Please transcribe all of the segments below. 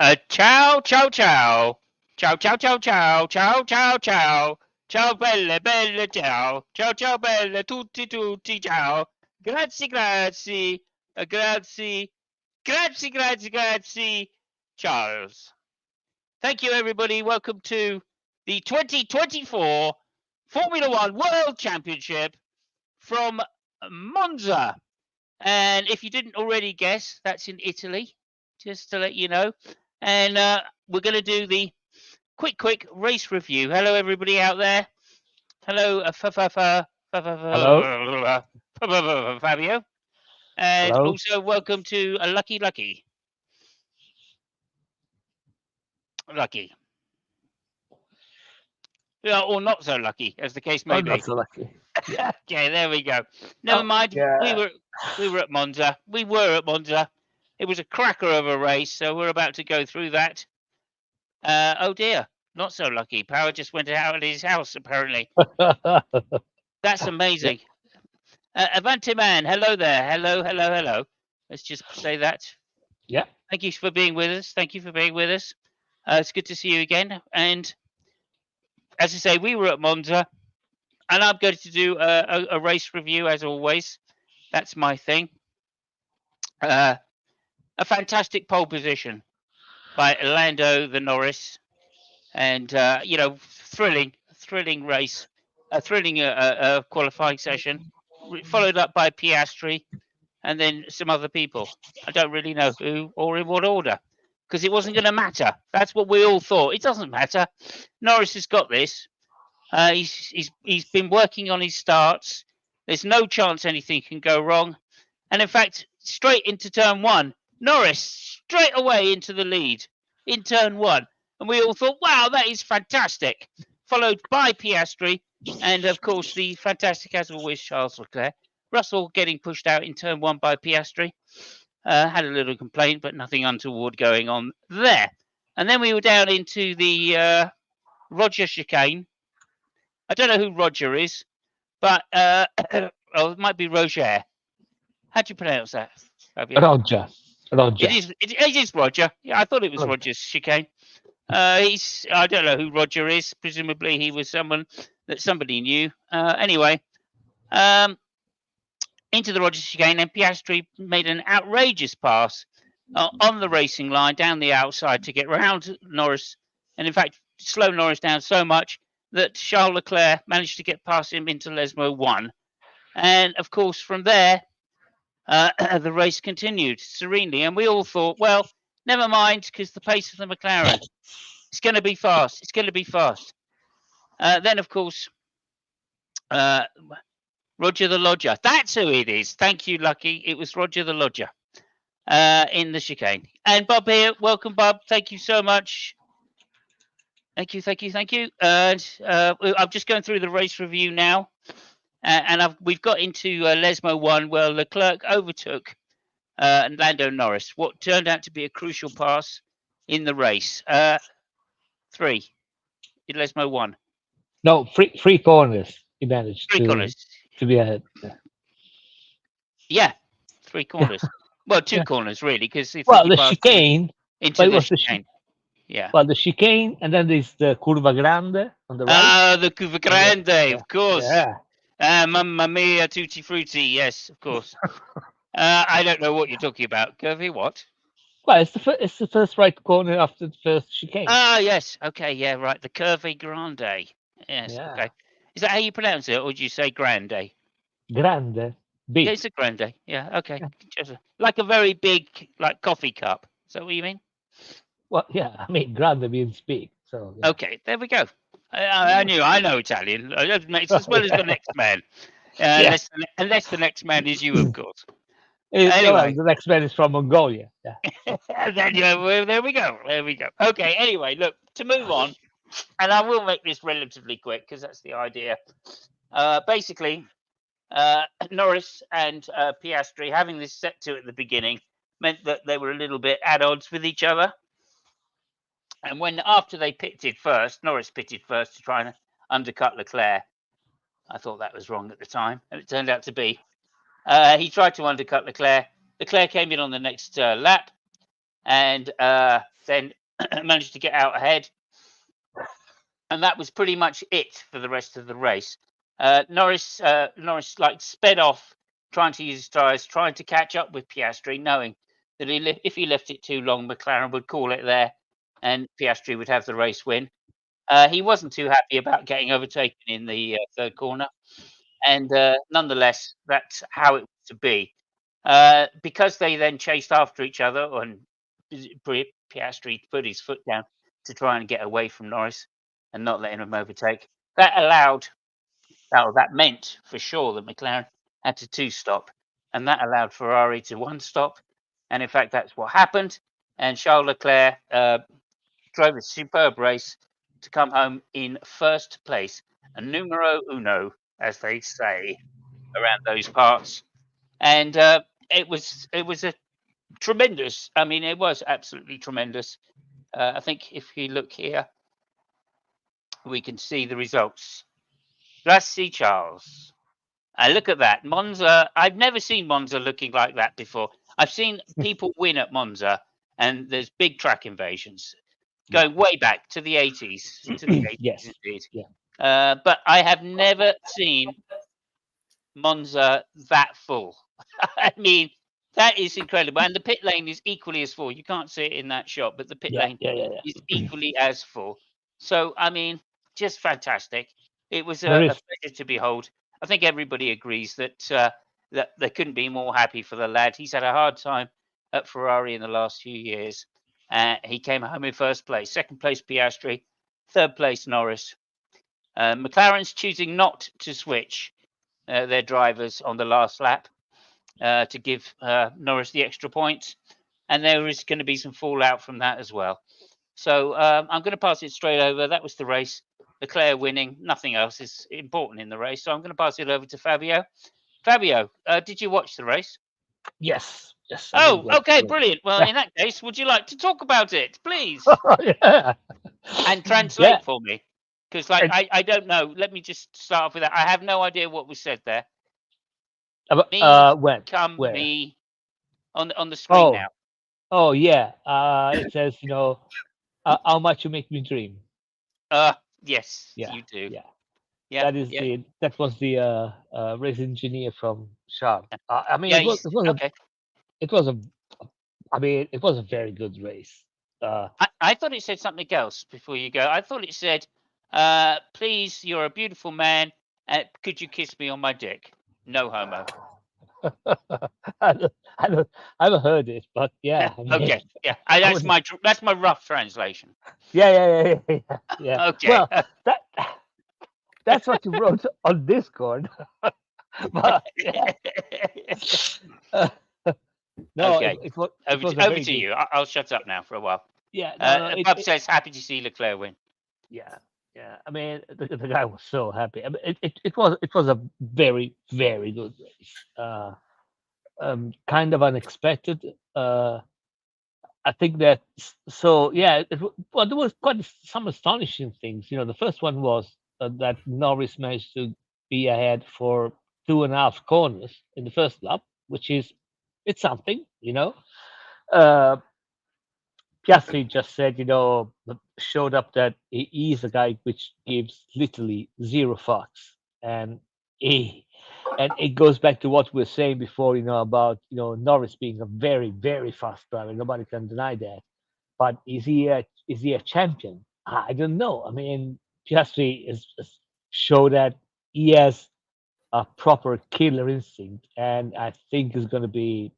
Ciao, ciao, ciao. Ciao, ciao, ciao, ciao, ciao, ciao, ciao. Ciao, belle, belle, ciao. Ciao, ciao, belle, tutti, tutti, ciao. Grazie, grazie. Grazie. Grazie, grazie, grazie. Charles. Thank you, everybody. Welcome to the 2024 Formula One World Championship from Monza. And if you didn't already guess, that's in Italy, just to let you know. And we're going to do the quick race review. Hello, everybody out there. Hello, Hello. Fabio. And Hello. also welcome to Lucky. Yeah, or not so lucky, as the case may I'm be. not so lucky. Yeah. Okay, there we go. Never mind. Yeah. We were at Monza. We were at Monza. It was a cracker of a race, so we're about to go through that. Oh dear, not so lucky. Power just went out of his house, apparently. That's amazing. Avanti man, hello there. Hello. Let's just say that. Yeah. Thank you for being with us. It's good to see you again. And as I say, we were at Monza, and I'm going to do a race review as always. That's my thing. A fantastic pole position by Lando the Norris, and thrilling race, a thrilling qualifying session, followed up by Piastri, and then some other people. I don't really know who or in what order, because it wasn't going to matter. That's what we all thought. It doesn't matter. Norris has got this. He's been working on his starts. There's no chance anything can go wrong. And in fact, straight into turn one, Norris straight away into the lead in turn one. And we all thought, wow, that is fantastic. Followed by Piastri, and of course, the fantastic, as always, Charles Leclerc. Russell getting pushed out in turn one by Piastri. Had a little complaint, but nothing untoward going on there. And then we were down into the Roger chicane. I don't know who Roger is, but it might be Roger. How do you pronounce that, Fabio? Roger. It is Roger. Yeah, I thought it was Roger. Roger's chicane. I don't know who Roger is. Presumably he was someone that somebody knew. Anyway, into the Roger chicane, and Piastri made an outrageous pass on the racing line down the outside to get round Norris, and in fact slow Norris down so much that Charles Leclerc managed to get past him into Lesmo 1. And of course, from there, the race continued serenely, and we all thought, well, never mind, because the pace of the McLaren, it's going to be fast. Then, of course, Roger the Lodger. That's who it is. Thank you, Lucky. It was Roger the Lodger in the chicane. And Bob here. Welcome, Bob. Thank you so much. Thank you. And I'm just going through the race review now. And we've got into Lesmo 1, where Leclerc overtook Lando Norris, what turned out to be a crucial pass in the race. 3 in Lesmo 1. No, three corners. He managed corners. to be ahead. Yeah, 3 corners. Well, 2 corners, really, because the chicane. Into the chicane. Yeah. Well, the chicane, and then there's the Curva Grande on the right. The Curva Grande, of course. Yeah. Mamma mia, tutti frutti. Yes, of course. I don't know what you're talking about. Curvy, what? Well, it's the first right corner after the first chicane. Yes. Okay, yeah, right. The Curva Grande. Yes, okay. Is that how you pronounce it, or do you say Grande? Grande. Big. Yeah, it's a Grande. Yeah, okay. Yeah. Like a very big, like coffee cup. Is that what you mean? Well, yeah, I mean, grande means big. So. Yeah. Okay, there we go. I know Italian, as well as the next man. Unless the next man is you, of course. Anyway, the next man is from Mongolia. Yeah. There we go. Okay. Anyway, look, to move on, and I will make this relatively quick because that's the idea. Basically, Norris and Piastri having this set to at the beginning meant that they were a little bit at odds with each other. And after they pitted first, Norris pitted first to try and undercut Leclerc. I thought that was wrong at the time, and it turned out to be. He tried to undercut Leclerc. Leclerc came in on the next lap, and then managed to get out ahead, and that was pretty much it for the rest of the race. Norris like sped off, trying to use his tyres, trying to catch up with Piastri, knowing that if he left it too long, McLaren would call it there, and Piastri would have the race win. He wasn't too happy about getting overtaken in the third corner, and nonetheless, that's how it was to be. Because they then chased after each other, and Piastri put his foot down to try and get away from Norris and not letting him overtake. That meant for sure that McLaren had to two stop, and that allowed Ferrari to one stop. And in fact, that's what happened. And Charles Leclerc drove a superb race to come home in first place, a numero uno, as they say around those parts. And it was a tremendous. I mean, it was absolutely tremendous. I think if you look here, we can see the results. Grazie, Charles. Look at that. Monza, I've never seen Monza looking like that before. I've seen people win at Monza, and there's big track invasions Yeah. going way back to the 80s. To the 80s, Yes. indeed. Yeah. But I have never seen Monza that full. I mean, that is incredible. And the pit lane is equally as full. You can't see it in that shot, but the pit Yeah. lane Yeah. Yeah. is Yeah. equally as full. So, I mean, just fantastic. It was There a is. pleasure to behold. I think everybody agrees that they couldn't be more happy for the lad. He's had a hard time at Ferrari in the last few years. He came home in first place, second place Piastri, third place Norris. McLaren's choosing not to switch their drivers on the last lap to give Norris the extra points, and there is going to be some fallout from that as well. So I'm going to pass it straight over. That was the race. Leclerc winning. Nothing else is important in the race. So I'm going to pass it over to Fabio. Fabio, did you watch the race? Yes. Yes. I did Oh, watch okay, the race. brilliant. Well, Yeah. in that case, would you like to talk about it, please? Yeah. And Yeah. translate for me. Because, like, And, I don't know. Let me just start off with that. I have no idea what was said there. when? Come Where? me on the screen Oh. now. Oh yeah. It says, how much you make me dream. Uh, yes, Yeah. you do. Yeah. Yeah, yeah, That was the race engineer from Sharp. yeah. I mean, Yeah, okay. it was a I mean, it was a very good race. Uh, I thought it said something else before you go. I thought it said, please, you're a beautiful man. Could you kiss me on my dick? No homo. I don't, I haven't heard it, but yeah, I mean, Okay. Yeah. I That's would, my rough translation. yeah. Okay. Well, that that's what you wrote on Discord, but yeah, uh, no, Okay. it was a Over very to good. you. I'll shut up now for a while. Yeah, no, Bob says happy to see Leclerc win. yeah, yeah. I mean, the guy was so happy. I mean, it was a very good race. Kind of unexpected. I think that so yeah. Well, there was quite some astonishing things. The first one was that Norris managed to be ahead for 2.5 corners in the first lap, which is it's something. Uh, Piastri just said, showed up that he is a guy which gives literally zero fucks, and he, and it goes back to what we were saying before, about Norris being a very fast driver. Nobody can deny that. But is he a champion? I don't know. I mean, Piastri is show that he has a proper killer instinct, and I think is going to be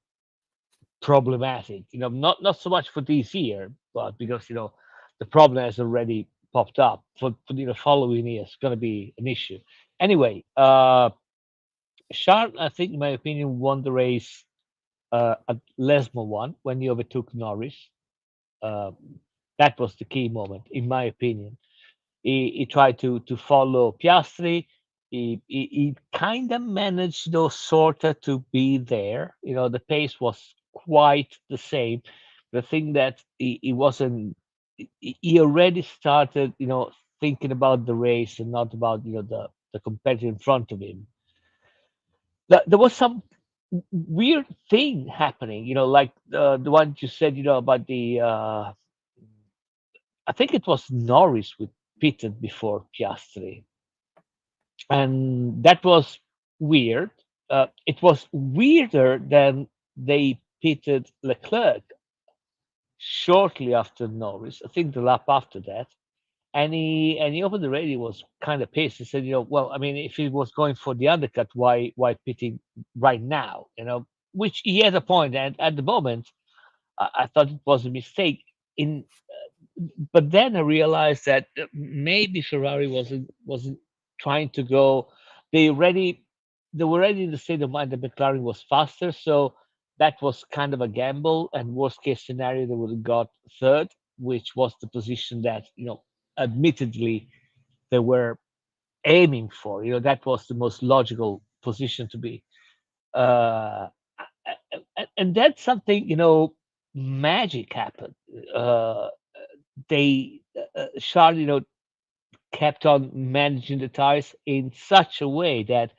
problematic. Not so much for this year, but because the problem has already popped up for the following year. It's going to be an issue. Anyway, Charles, I think, in my opinion, won the race at Lesmo one when he overtook Norris. Uh, that was the key moment, in my opinion. He tried to follow Piastri. He kind of managed, sort of to be there. The pace was quite the same. The thing that he wasn't, he already started, thinking about the race and not about, the competitor in front of him. There was some. weird thing happening. Like the one you said. About the. I think it was Norris with pitted before Piastri, and that was weird. It was weirder than they pitted Leclerc shortly after Norris. I think the lap after that, and he over the radio was kind of pissed. He said, well, I mean, if he was going for the undercut, why pitting right now? Which he has a point. And at the moment, I thought it was a mistake. In But then I realized that maybe Ferrari wasn't trying to go. They already they were already in the state of mind that McLaren was faster, so that was kind of a gamble. And worst case scenario, they would have got third, which was the position that admittedly they were aiming for. That was the most logical position to be. Uh, and then something magic happened. Uh, they Charles, kept on managing the tires in such a way that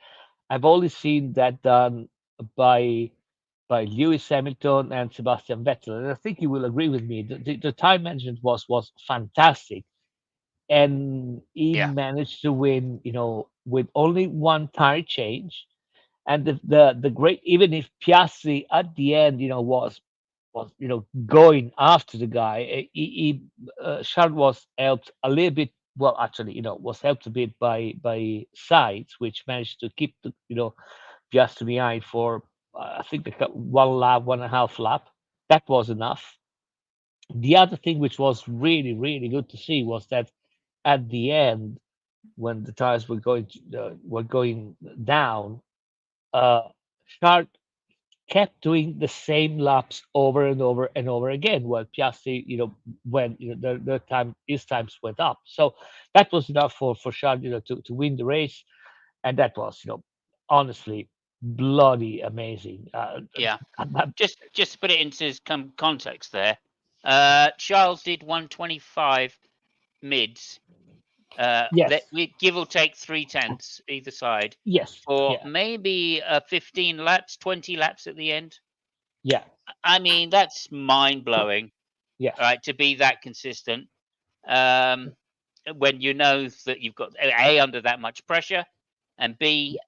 I've only seen that done by Lewis Hamilton and Sebastian Vettel, and I think you will agree with me. The time management was fantastic, and he Yeah, managed to win, with only one tire change. And the great, even if Piastri at the end, was going after the guy, Charles was helped a little bit. Well, actually, was helped a bit by Sides, which managed to keep the Piastri behind for I think one lap, 1.5 lap. That was enough. The other thing which was really really good to see was that at the end, when the tires were going down, uh, Charles kept doing the same laps over and over and over again, while Piastri, when his times went up. So that was enough for Charles, to win the race, and that was, honestly bloody amazing. yeah. Uh, Just to put it into some context there, Charles did 125 mids. Let yes, we give or take 3/10 either side yes, for yeah, maybe 15 laps, 20 laps at the end. yeah, I mean, that's mind blowing, yes, right? To be that consistent, um, when you know that you've got A under that much pressure, and yeah, B,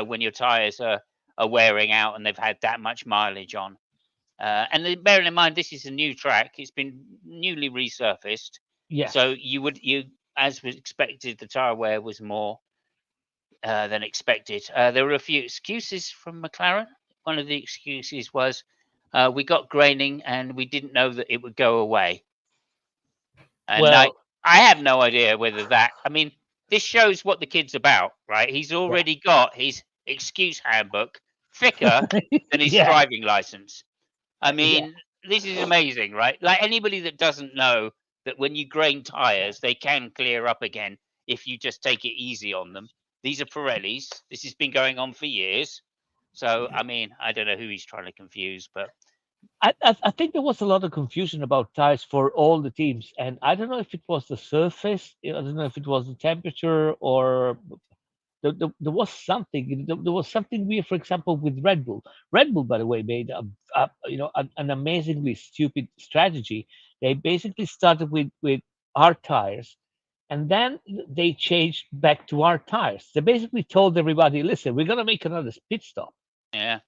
when your tires are wearing out and they've had that much mileage on. And then bearing in mind, this is a new track; it's been newly resurfaced, so yes, as was expected, the tire wear was more than expected. There were a few excuses from McLaren. One of the excuses was we got graining and we didn't know that it would go away. And well, I have no idea whether that. I mean, this shows what the kid's about, right? He's yeah, already got his excuse handbook thicker than his yeah, driving license. I yeah. mean, this is amazing, right? Like anybody that doesn't know that when you grain tires, they can clear up again if you just take it easy on them. These are Pirellis. This has been going on for years. So, I mean, I don't know who he's trying to confuse, but I think there was a lot of confusion about tires for all the teams, and I don't know if it was the surface. I don't know if it was the temperature, or there was something. There was something weird. For example, with Red Bull. Red Bull, by the way, made an amazingly stupid strategy. They basically started with hard tires, and then they changed back to hard tires. They basically told everybody, "Listen, we're gonna make another pit stop." yeah.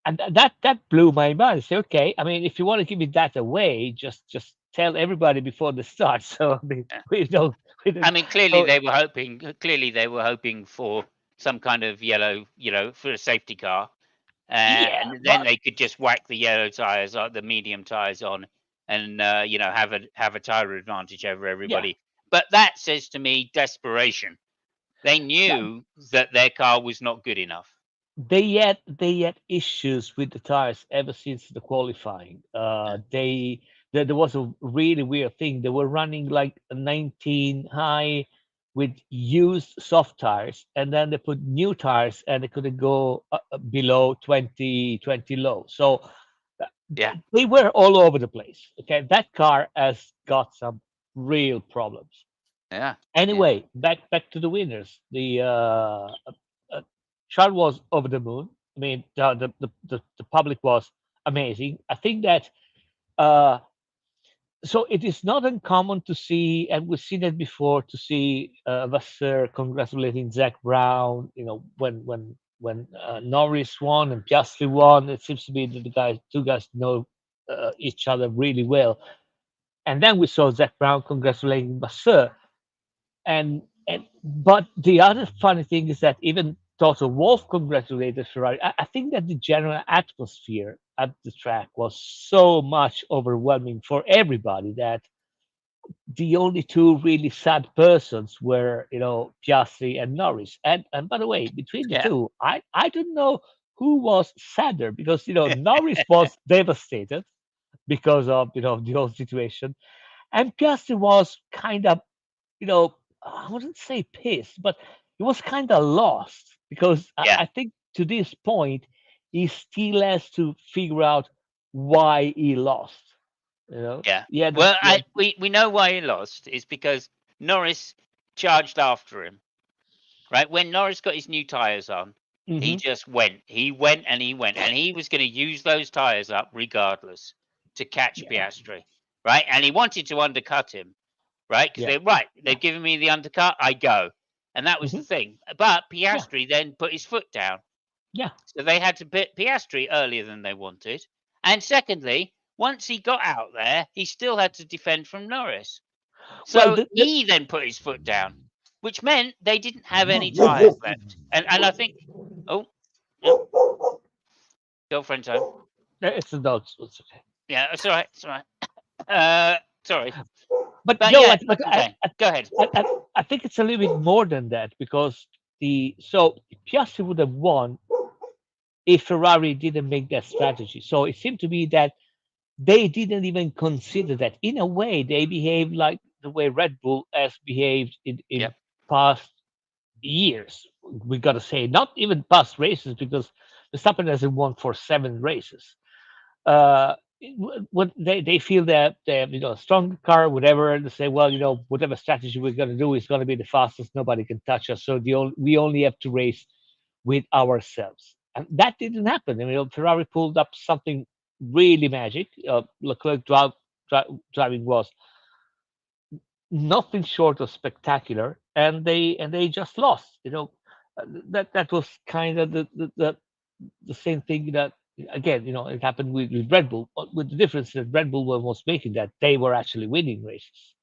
And that blew my mind. I say, okay, I mean, if you want to give me that away, just tell everybody before the start. So I mean, Yeah. we don't. I mean, clearly So they were hoping. Clearly they were hoping for some kind of yellow, for a safety car, yeah, and then but they could just whack the yellow tires, the medium tires on, and have a tire advantage over yeah, everybody. But that says to me desperation. They that, knew that their car was not good enough. they had issues with the tires ever since the qualifying. Yeah, There was a really weird thing. They were running like a 19 high with used soft tires, and then they put new tires, and they couldn't go below 20 low. So uh, yeah, they were all over the place. Okay, that car has got some real problems. yeah, yeah. Anyway, back to the winners. The Charles was over the moon. I mean, the public was amazing. I think that uh, so it is not uncommon to see, and we've seen it before, to see Vasseur congratulating Zach Brown. When Norris won and Piastri won, it seems to be that the guys, two guys, know each other really well. And then we saw Zach Brown congratulating Vasseur. And but the other funny thing is that even Toto Wolff congratulated Ferrari. I think that the general atmosphere at the track was so much overwhelming for everybody that the only two really sad persons were, Piastri and Norris. And by the way, between the Yeah. two, I don't know who was sadder, because Norris was devastated because of the whole situation, and Piastri was kind of, I wouldn't say pissed, but he was kind of lost, because Yeah. I think to this point he still has to figure out why he lost. Yeah. Yeah, Well, yeah. we know why he lost. It's because Norris charged after him. Right when Norris got his new tyres on, he Hmm. just went. He went and he went, and he was going to use those tyres up regardless to catch Yeah, Piastri. Right, and he wanted to undercut him. Right, because yeah, they've given me the undercut. I go, and that was the hmm, thing. But yeah, Piastri then put his foot down. yeah. So they had to pit Piastri earlier than they wanted. And secondly, once he got out there, he still had to defend from Norris. Well, So he then put his foot down, which meant they didn't have any tyres left. And I think, oh, yep, girlfriend's home. it's a dog. It's okay. Yeah, it's all right. It's all right. Uh, sorry. But But no, yeah, I, but that's what I'm saying. Go ahead. I think it's a little bit more than that, because Piastri would have won if Ferrari didn't make that strategy. So it seemed to me that they didn't even consider that. In a way, they behaved like the way Red Bull has behaved in Yep. past years. We got to say, not even past races, because Verstappen hasn't won for 7 races. Uh, when they feel that they have, a strong car, whatever, and they say, well, whatever strategy we're going to do is going to be the fastest. Nobody can touch us. So we only have to race with ourselves. And that didn't happen. I mean, Ferrari pulled up something really magic. Leclerc driving was nothing short of spectacular, and they just lost. That was kind of the same thing that, again, it happened with Red Bull, but with the difference that Red Bull was making that they were actually winning races.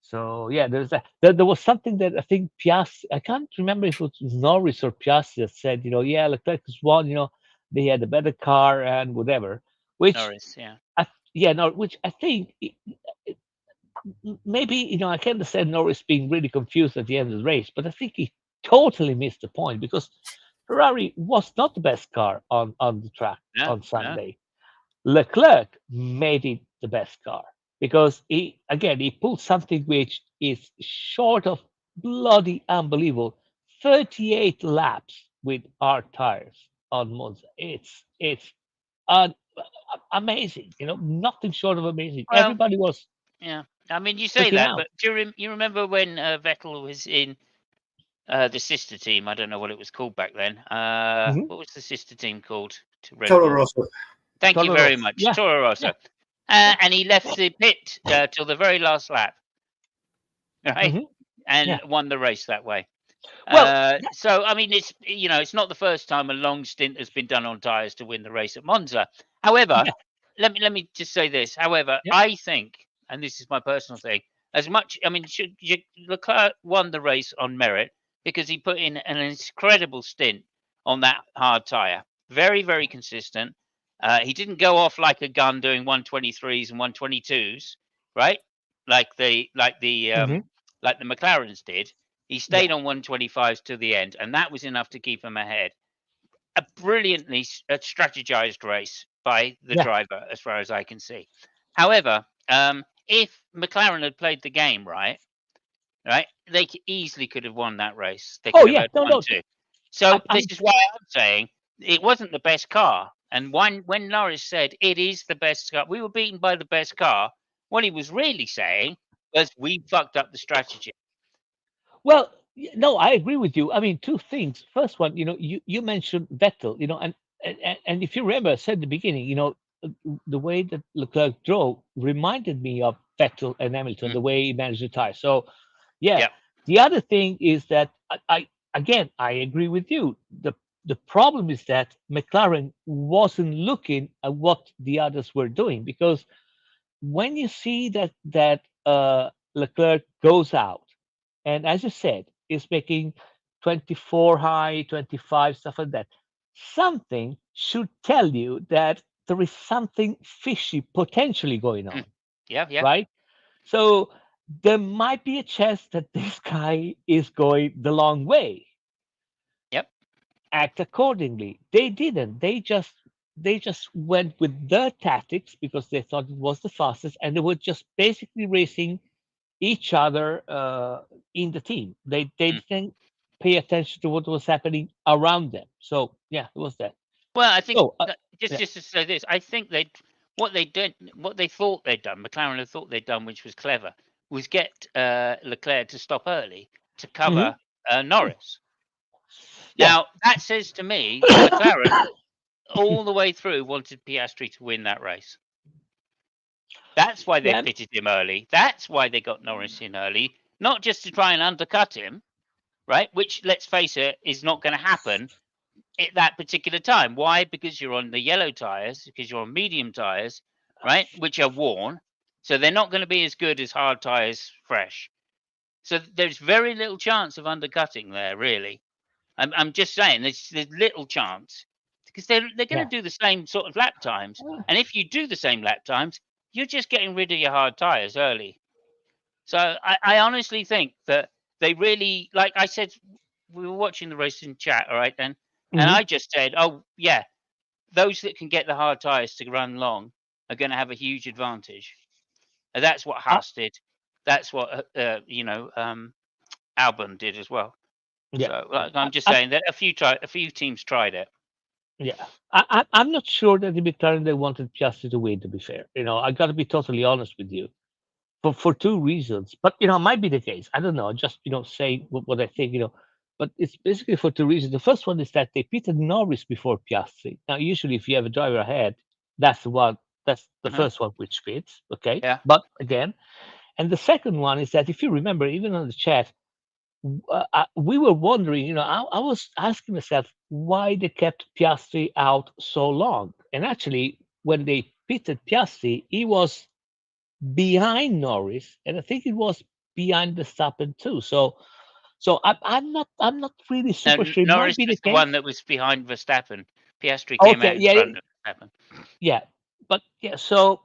So yeah, there's that. There was something that I think Piastri. I can't remember if it was Norris or Piastri that said, yeah, Leclerc is one. They had a better car and whatever. Which Norris, yeah. yeah, no, which I think maybe, I can understand Norris being really confused at the end of the race, but I think he totally missed the point, because Ferrari was not the best car on the track No, on no. Sunday. Leclerc made it the best car, because he pulled something which is short of bloody unbelievable. 38 laps with hard tires on Monza. It's un- amazing. Nothing short of amazing. Well, Everybody was yeah. I mean, you say freaking that, out. but do you remember when Vettel was in the sister team? I don't know what it was called back then. Hmm. What was the sister team called to Red Toro Bull? Rosso. Thank you Toro very Rosso. much, Yeah, Toro yeah, Rosso. yeah. And he left the pit till the very last lap, right? Hmm. And Yeah. won the race that way. Well, So I mean, it's not the first time a long stint has been done on tyres to win the race at Monza. However, yeah, let me just say this. However, yeah, I think, and this is my personal thing, as much I mean, Leclerc won the race on merit because he put in an incredible stint on that hard tyre. Very, very consistent. He didn't go off like a gun doing 123s and 122s, right? Like the like the hmm, like the McLarens did. He yeah, stayed on 125s to the end, and that was enough to keep him ahead. A brilliantly strategized race by the yeah, driver, as far as I can see. However, if McLaren had played the game right, they easily could have won that race. They oh could have yeah, had no, one, no, two. I, So this I'm is why I'm saying it wasn't the best car. And when Norris said it is the best car, we were beaten by the best car. What he was really saying was we fucked up the strategy. well. No, I agree with you. I mean, two things. First one, you mentioned Vettel, and if you remember, I said at the beginning, uh, the way that Leclerc drove reminded me of Vettel and Hamilton, Mm, the way he managed the tire. So, yeah. yep, The other thing is that I again I agree with you. The problem is that McLaren wasn't looking at what the others were doing, because when you see that Leclerc goes out, and as you said, is making 24 high, 25, stuff like that, something should tell you that there is something fishy potentially going mm, on, yeah, yeah, right? So there might be a chance that this guy is going the long way. yep. Act accordingly. They didn't. They just went with their tactics because they thought it was the fastest, and they were just basically racing each other in the team. They Mm. didn't pay attention to what was happening around them. So yeah, it was that. Well, I think So that, just yeah. just to say this, I think what they thought they'd done, McLaren had thought they'd done, which was clever, was get Leclerc to stop early to Hmm. cover Norris. Yeah. Now that says to me that McLaren all the way through wanted Piastri to win that race. That's why they Yeah. pitted him early. That's why they got Norris in early, not just to try and undercut him, right? Which, let's face it, is not going to happen at that particular time. Why? Because you're on the yellow tires, because you're on medium tires, right? Which are worn. So they're not going to be as good as hard tires fresh. So there's very little chance of undercutting there, really. I'm just saying there's little chance because they're going to Yeah. do the same sort of lap times. And if you do the same lap times, you're just getting rid of your hard tires early. So I honestly think that they really, like I said, we were watching the race in chat, all right, then, and Hmm. I just said, oh yeah, those that can get the hard tires to run long are going to have a huge advantage. And that's what Uh, Haas did. That's what Albon did as well. yeah. So like, I'm just I, saying that a few teams tried it. yeah. I'm not sure that the McLaren they wanted Piastri to win. To be fair, I got to be totally honest with you. For two reasons. But it might be the case. I don't know. Just say what I think. But it's basically for two reasons. The first one is that they pitted Norris before Piastri. Now, usually, if you have a driver ahead, that's the one. That's the Hmm. first one which fits. Okay. Yeah. But again, and the second one is that if you remember, even on the chat, we were wondering. I was asking myself why they kept Piastri out so long. And actually, when they pitted Piastri, he was behind Norris, and I think it was behind Verstappen too. So I'm not really super And sure. It might Norris be the was the case. one that was behind Verstappen. Piastri came Okay, out in yeah, front of Verstappen. yeah, but yeah. So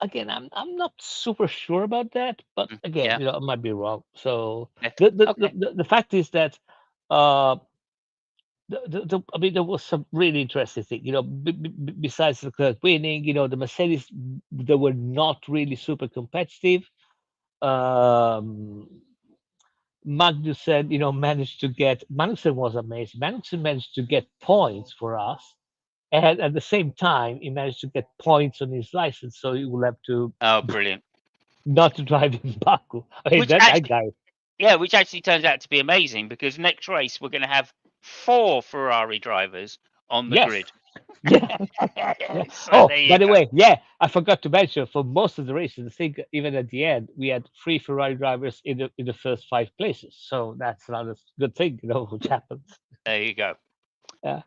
again, I'm not super sure about that. But Mm, again, yeah. I might be wrong. So Yeah. the the the, Okay. the, the fact is that uh. I mean, there was some really interesting thing. Besides the Leclerc winning, the Mercedes, they were not really super competitive. Um, Magnussen, managed to get Magnussen was amazing. Magnussen managed to get points for us, and at the same time, he managed to get points on his license, so he will have to Oh, brilliant. not to drive in Baku. I mean, Which that actually, guy. yeah, which actually turns out to be amazing because next race we're going to have 4 Ferrari drivers on the Yes, grid. yeah, yeah. So Oh, there you by the go. way, yeah, I forgot to mention for most of the races, I think even at the end we had three Ferrari drivers in the first five places. So that's another good thing, which happens. There you go. Yeah.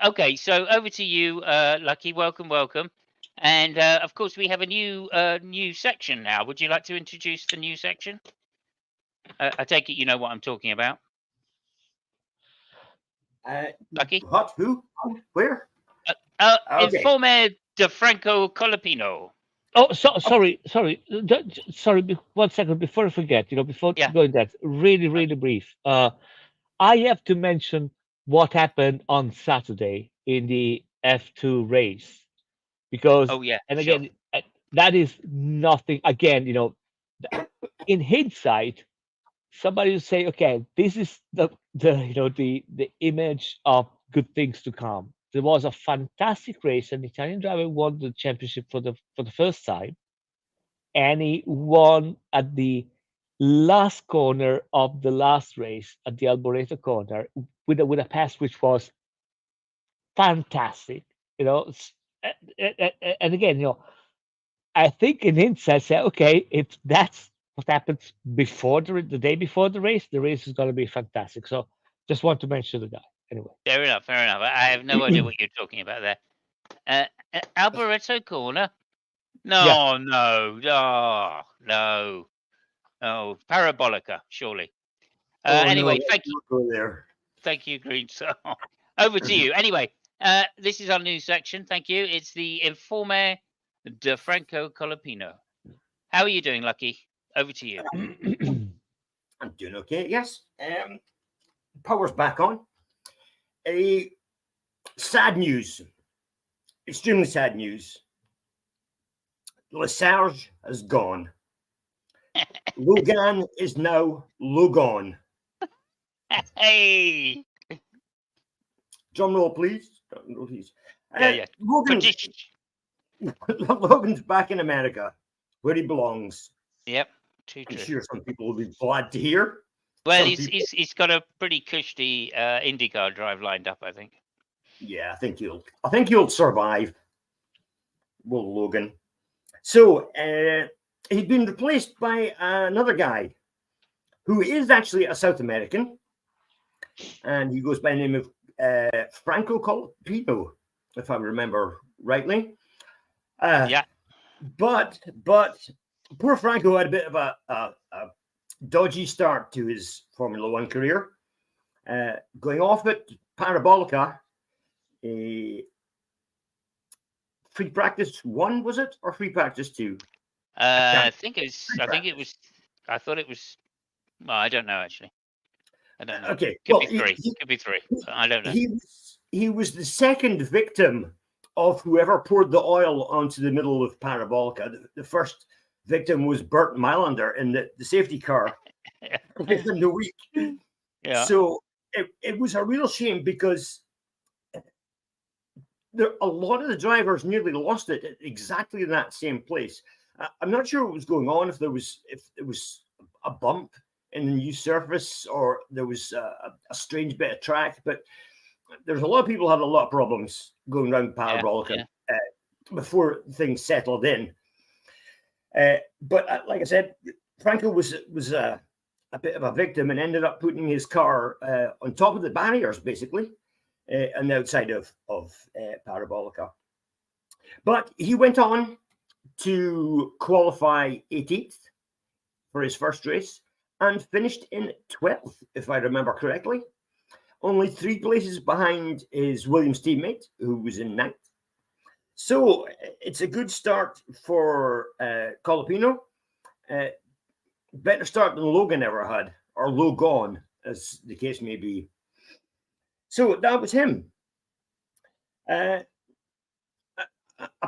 Okay, so over to you, Lucky. Welcome, welcome. And of course, we have a new section now. Would you like to introduce the new section? I take it you know what I'm talking about, Uh, Lucky. what? Who? Where? Okay. Informe de Franco Colapino. Oh, so Oh, sorry. 1 second before I forget. Before Yeah. going that, really, Uh, really brief. I have to mention what happened on Saturday in the F2 race because, oh yeah, and sure. again, that is nothing. Again, in hindsight, somebody will say, okay, this is the image of good things to come. There was a fantastic race. An Italian driver won the championship for the first time, and he won at the last corner of the last race at the Alboreto corner with a pass which was fantastic. You know, and again, I think in hindsight, say, okay, if that's what happens before the day before the race is going to be fantastic. So just want to mention the guy anyway. Fair enough. Fair enough. I have no idea what you're talking about there. Alboreto corner? Yeah. No. Oh, no. Oh, Parabolica, surely. Oh Anyway, no, thank you. go there. Thank you, Green. So, over to you. Anyway, this is our new section. Thank you. It's the Informe de Franco Colapino. How are you doing, Lucky? Over to you. I'm doing okay. Yes. Power's back on. A sad news. Extremely sad news. Lesage has gone. Logan is now Logan. Hey. Drum roll, please. Drum roll, please. Yeah. Logan's back in America, where he belongs. Yep. Too I'm true. sure some people will be glad to hear. Well, he's got a pretty cushy IndyCar drive lined up, I think. Yeah, I think he'll survive. Will Logan? So he's been replaced by another guy who is actually a South American, and he goes by the name of Franco Colapino, if I remember rightly. Yeah. But poor Franco had a bit of a dodgy start to his Formula One career, going off at Parabolica. Free practice 1, was it, or free practice 2? I think it was. I thought it was. Well, I don't know actually. I don't know. Okay, Could be 3. Could be 3. I don't know. He was the second victim of whoever poured the oil onto the middle of Parabolica. The first victim was Bert Mylander in the safety car within the week. Yeah. So it was a real shame because a lot of the drivers nearly lost it at exactly that same place. I'm not sure what was going on, if it was a bump in the new surface or there was a strange bit of track, but there's a lot of people had a lot of problems going around Parabolica before things settled in. But like I said, Franco was a bit of a victim and ended up putting his car on top of the barriers, basically, on the outside of Parabolica. But he went on to qualify 18th for his first race and finished in 12th, if I remember correctly. Only 3 places behind his Williams teammate, who was in 9th. So it's a good start for Colapino. Better start than Logan ever had, or Logan, as the case may be. So that was him. A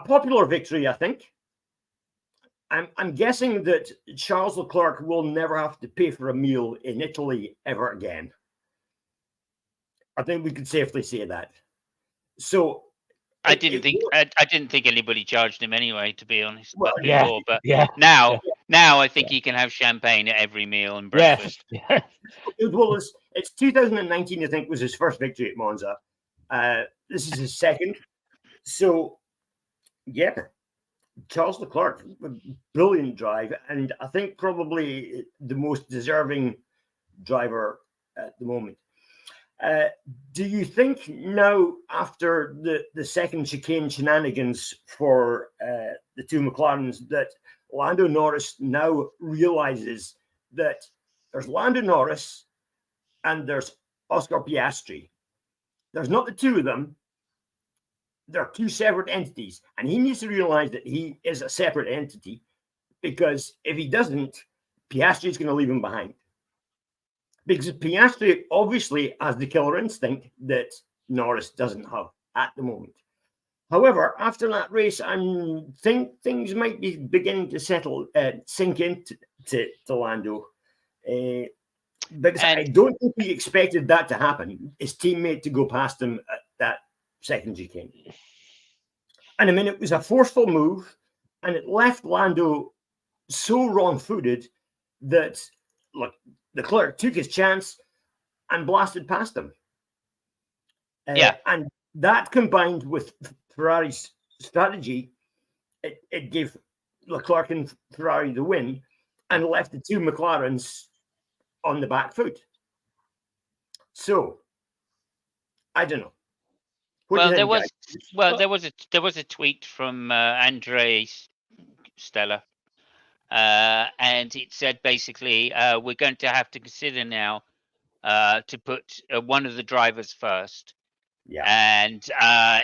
popular victory, I think. I'm guessing that Charles Leclerc will never have to pay for a meal in Italy ever again. I think we could safely say that. So I didn't think anybody charged him anyway, to be honest. Well, before, but now I think he can have champagne at every meal and breakfast. Yes. Well, it's 2019, I think, was his first victory at Monza. This is his second. So, yeah, Charles Leclerc, brilliant drive, and I think probably the most deserving driver at the moment. Do you think now, after the second chicane shenanigans for the 2 McLarens, that Lando Norris now realizes that there's Lando Norris and there's Oscar Piastri? There's not the 2 of them. They're 2 separate entities, and he needs to realize that he is a separate entity, because if he doesn't, Piastri is going to leave him behind. Because Piastri obviously has the killer instinct that Norris doesn't have at the moment. However, after that race, I think things might be beginning to sink into Lando. Because I don't think he expected that to happen, his teammate to go past him at that second chicane. And I mean, it was a forceful move, and it left Lando so wrong-footed that look, Leclerc took his chance and blasted past him. And that combined with Ferrari's strategy, it gave Leclerc and Ferrari the win and left the two McLarens on the back foot. So, I don't know. Well, there was a tweet from Andre Stella, and it said basically we're going to have to consider now to put one of the drivers first. Yeah. And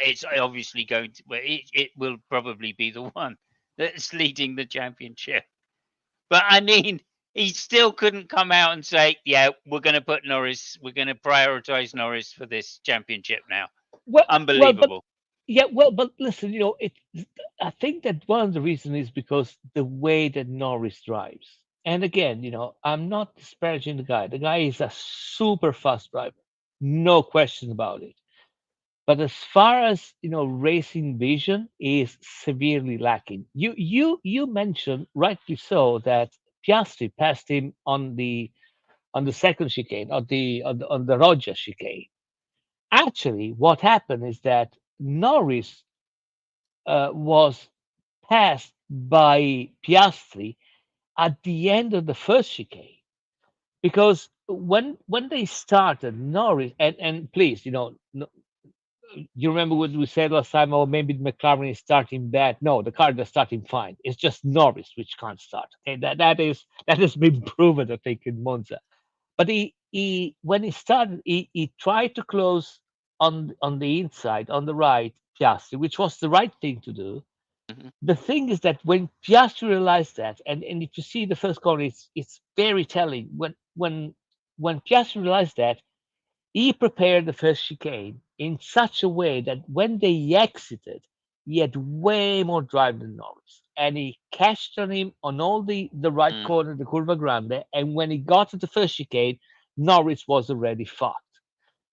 it's obviously going to. It will probably be the one that's leading the championship. But I mean, he still couldn't come out and say, "Yeah, we're going to put Norris. We're going to prioritize Norris for this championship now." Unbelievable. But listen, I think that one of the reasons is because the way that Norris drives. And again, I'm not disparaging the guy. The guy is a super fast driver, no question about it. But as far as racing vision is severely lacking. You mentioned rightly so that Piastri passed him on the second chicane, on the Roger chicane. Actually, what happened is that Norris was passed by Piastri at the end of the first chicane, because when they started, Norris and please, you remember what we said last time? Oh, maybe the McLaren is starting bad. No, the car is starting fine. It's just Norris which can't start. Okay, that has been proven, I think, in Monza. But he when he started, he tried to close on the inside, on the right, Piastri, which was the right thing to do. Mhm. The thing is that when Piastri realized that, and if you see the first corner, it's very telling. When Piastri realized that, he prepared the first chicane in such a way that when they exited, he had way more drive than Norris. And he cashed on him on all the right Mm. corner, the Curva Grande. And when he got to the first chicane, Norris was already fucked.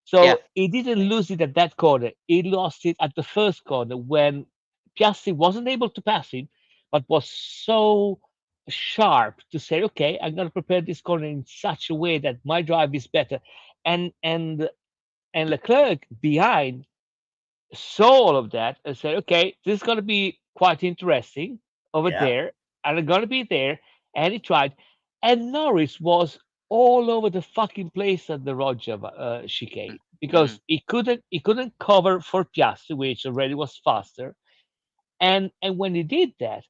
So Yeah. he didn't lose it at that corner. He lost it at the first corner when Piastri wasn't able to pass him, but was so sharp to say, okay, I'm going to prepare this corner in such a way that my drive is better. And Leclerc behind saw all of that and said, okay, this is going to be quite interesting over Yeah. there, and I'm going to be there. And he tried. And Norris was all over the fucking place at the Roger chicane because he couldn't cover for Piastri, which already was faster. And when he did that,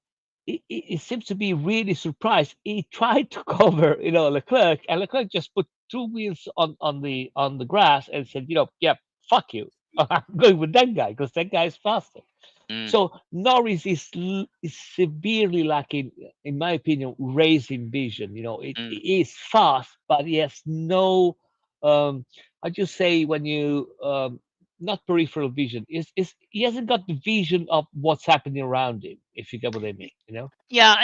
he seems to be really surprised. He tried to cover, Leclerc, and Leclerc just put two wheels on the grass and said, yeah, fuck you. I'm going with that guy because that guy is faster. Mm. So Norris is severely lacking, in my opinion, racing vision. He is fast, but he has no. I just say when you not peripheral vision. Is he hasn't got the vision of what's happening around him. If you get what I mean. Yeah,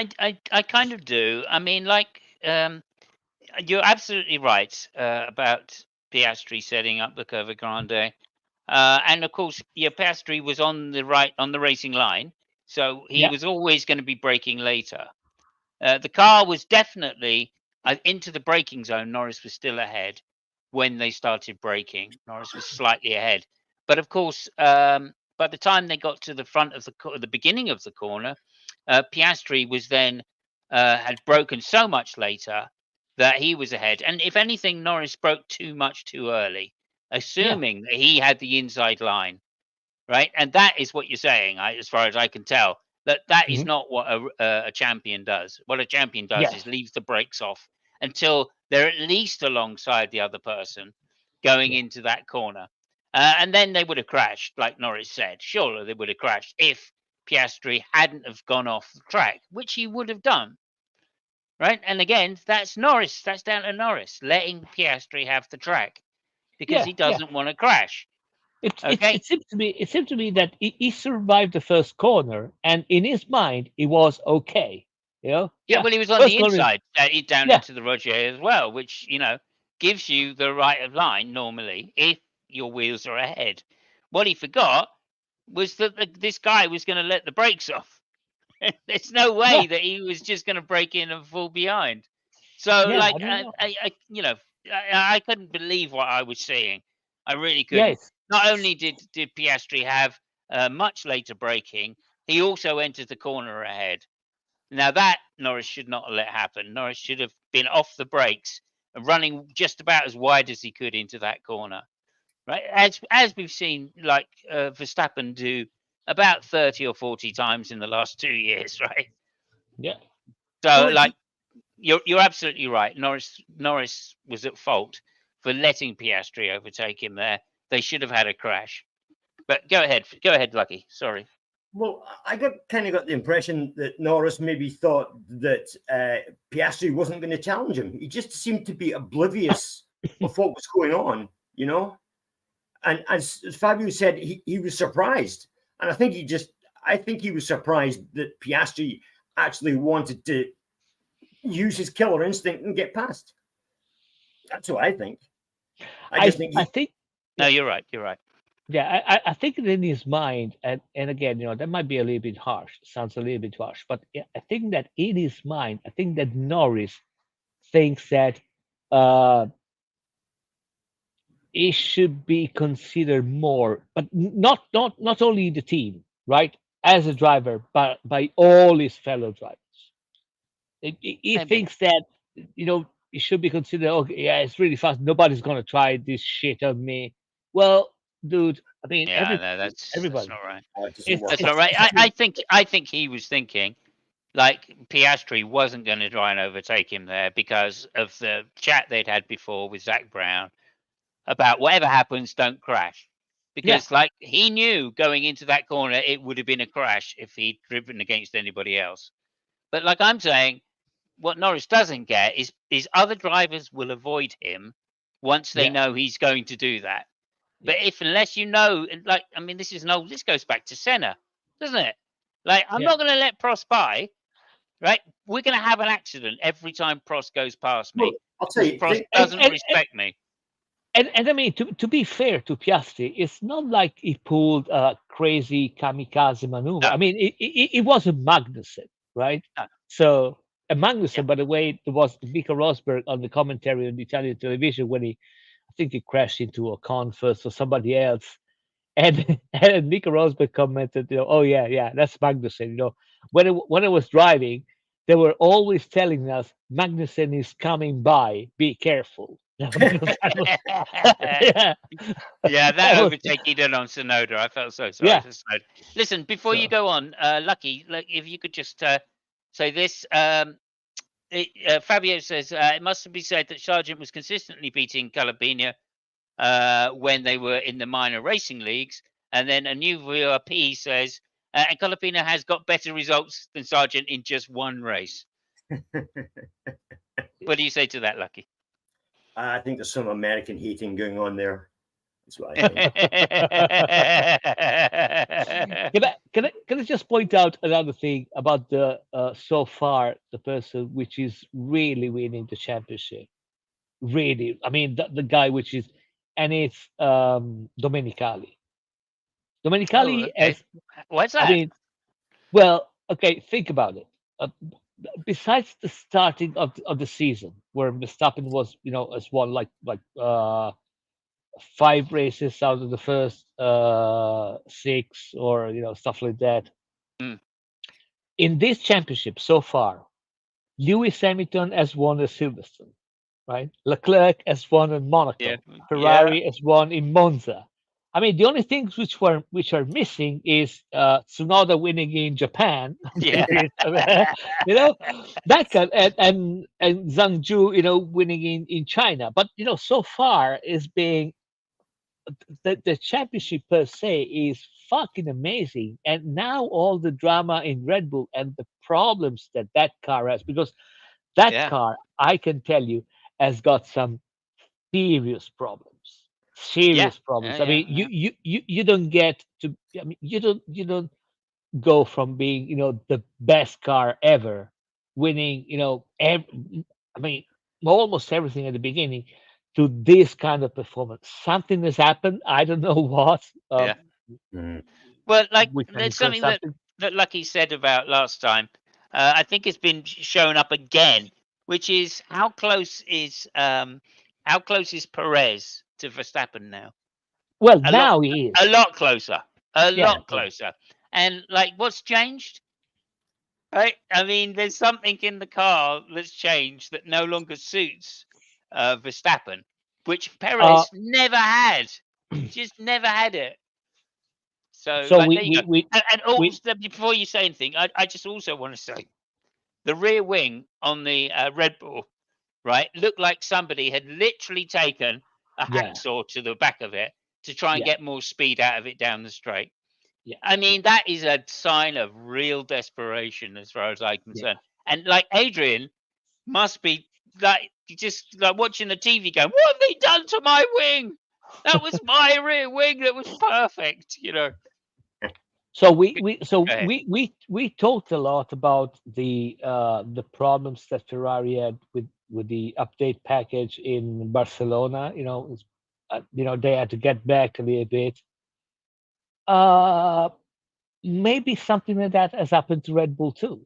I kind of do. I mean, like, you're absolutely right about Piastri setting up the Curva Grande. And of course, yeah, Piastri was on the racing line, so he Yeah. was always going to be braking later. The car was definitely into the braking zone. Norris was still ahead when they started braking. Norris was slightly ahead, but of course, by the time they got to the front of the beginning of the corner, Piastri was then had broken so much later that he was ahead. And if anything, Norris broke too much too early, assuming that he had the inside line, right? And that is what you're saying, as far as I can tell. That is Mhm. not what a champion does. What a champion does is Yes. leaves the brakes off until they're at least alongside the other person going Yeah. into that corner. And then they would have crashed, like Norris said. Surely they would have crashed if Piastri hadn't have gone off the track, which he would have done. Right? And again, that's Norris. That's down to Norris, letting Piastri have the track because Yeah. he Yeah. doesn't want to crash. Okay? It seems to me that he survived the first corner, and in his mind, it was okay. Yeah, Yeah. well, he was on First the corner. inside, down Yeah. into the Roger as well, which gives you the right of line normally if your wheels are ahead. What he forgot was that this guy was going to let the brakes off. There's no Yeah. way that he was just going to break in and fall behind. So, Yeah, like, I mean, no. I couldn't believe what I was seeing. I really couldn't. Yes, Not only did Piastri have much later braking, he also entered the corner ahead. Now that Norris should not have let happen. Norris should have been off the brakes and running just about as wide as he could into that corner, right? As we've seen, like Verstappen do about 30 or 40 times in the last 2 years, right? yeah. So, Well, like, you're absolutely right. Norris was at fault for letting Piastri overtake him there. They should have had a crash. But go ahead, Lucky. Sorry. Well, I kind of got the impression that Norris maybe thought that Piastri wasn't going to challenge him. He just seemed to be oblivious of what was going on, you know. And as Fabio said, he was surprised, and I think he was surprised that Piastri actually wanted to use his killer instinct and get past. That's what I think. I just think I think No, you're right. You're right. yeah, I think in his mind, and again, that might be a little bit harsh, sounds a little bit harsh, but I think that in his mind, I think that Norris thinks that uh, it should be considered more, but not only the team, right, as a driver, but by all his fellow drivers. He Maybe. thinks that it should be considered. Okay, yeah, it's really fast. Nobody's gonna try this shit on me. Well, dude, I mean, Yeah, no, that's everybody. not right. it doesn't work. That's not right. I think he was thinking like Piastri wasn't going to try and overtake him there because of the chat they'd had before with Zach Brown about whatever happens, don't crash. Yeah, Because like he knew going into that corner it would have been a crash if he'd driven against anybody else. But like I'm saying, what Norris doesn't get is other drivers will avoid him once they yeah, know he's going to do that. But yeah, unless you know, like, I mean, this goes back to Senna, doesn't it? Like, I'm yeah. not going to let Prost by, right? We're going to have an accident every time Prost goes past Well, me I'll tell because you, Prost And doesn't and, respect me. and I mean, to be fair to Piastri, it's not like he pulled a crazy kamikaze maneuver. No, I mean, it wasn't Magnussen, right? no, So, and yeah, Magnussen, by the way, there was Nico Rosberg on the commentary on the Italian television when I think he crashed into a con first or somebody else. And, and Nico Rosberg commented, oh yeah, that's Magnussen. When I was driving, they were always telling us Magnussen is coming by, be careful. Because that was, yeah, yeah. that That was, overtake he did on Sonoda. I felt so sorry yeah. for Sonoda. Listen, before you So go on, Lucky, like, if you could just say this. Fabio says it must be said that Sargent was consistently beating Calabina when they were in the minor racing leagues. And then a new VRP says, and Calabina has got better results than Sargent in just one race. What do you say to that, Lucky? I think there's some American hating going on there. That's what I think. can I just point out another thing about the so far the person which is really winning the championship? Really, I mean the guy which is, and it's Domenicali. Oh, Domenicali okay. as What's I that? mean, well, okay, think about it. Besides the starting of the season, where Verstappen was, has won like 5 races out of the first 6, or stuff like that. Mm, In this championship so far, Lewis Hamilton has won at Silverstone, right? Leclerc has won in yeah, Monaco. yeah, Ferrari has won in Monza. I mean, the only things which are missing is Tsunoda winning in Japan. yeah, you know that kind, and Zhang Zhu, winning in China. But so far is being the championship per se is fucking amazing. And now all the drama in Red Bull and the problems that car has, because that yeah, car, I can tell you, has got some serious problems. yeah, Serious yeah, problems. I yeah, mean, yeah, you don't get to. I mean, you don't go from being the best car ever, winning I mean almost everything at the beginning, to this kind of performance. Something has happened. I don't know what. yeah. Mm. Well, like, We can there's discuss something something. that Lucky said about last time. I think it's been shown up again which is how close is Perez to Verstappen now? Well, A lot, now he a is. lot closer, a Yeah, lot closer. And like, what's changed? Right? I mean, there's something in the car that's changed that no longer suits Verstappen, which Uh, Perez never had. Just never had it. So, so like, we there you go. we we, And we also, before you say anything, I just also want to say the rear wing on the Red Bull, right, looked like somebody had literally taken a yeah, hacksaw to the back of it to try and yeah, get more speed out of it down the straight. yeah, I mean, that is a sign of real desperation as far as I'm yeah. concerned. And like Adrian must be like just like watching the TV going, what have they done to my wing? That was my rear wing that was perfect, you know. So we Go so ahead. we talked a lot about the problems that Ferrari had with the update package in Barcelona. They had to get back a little bit. Uh, Maybe something like that has happened to Red Bull too.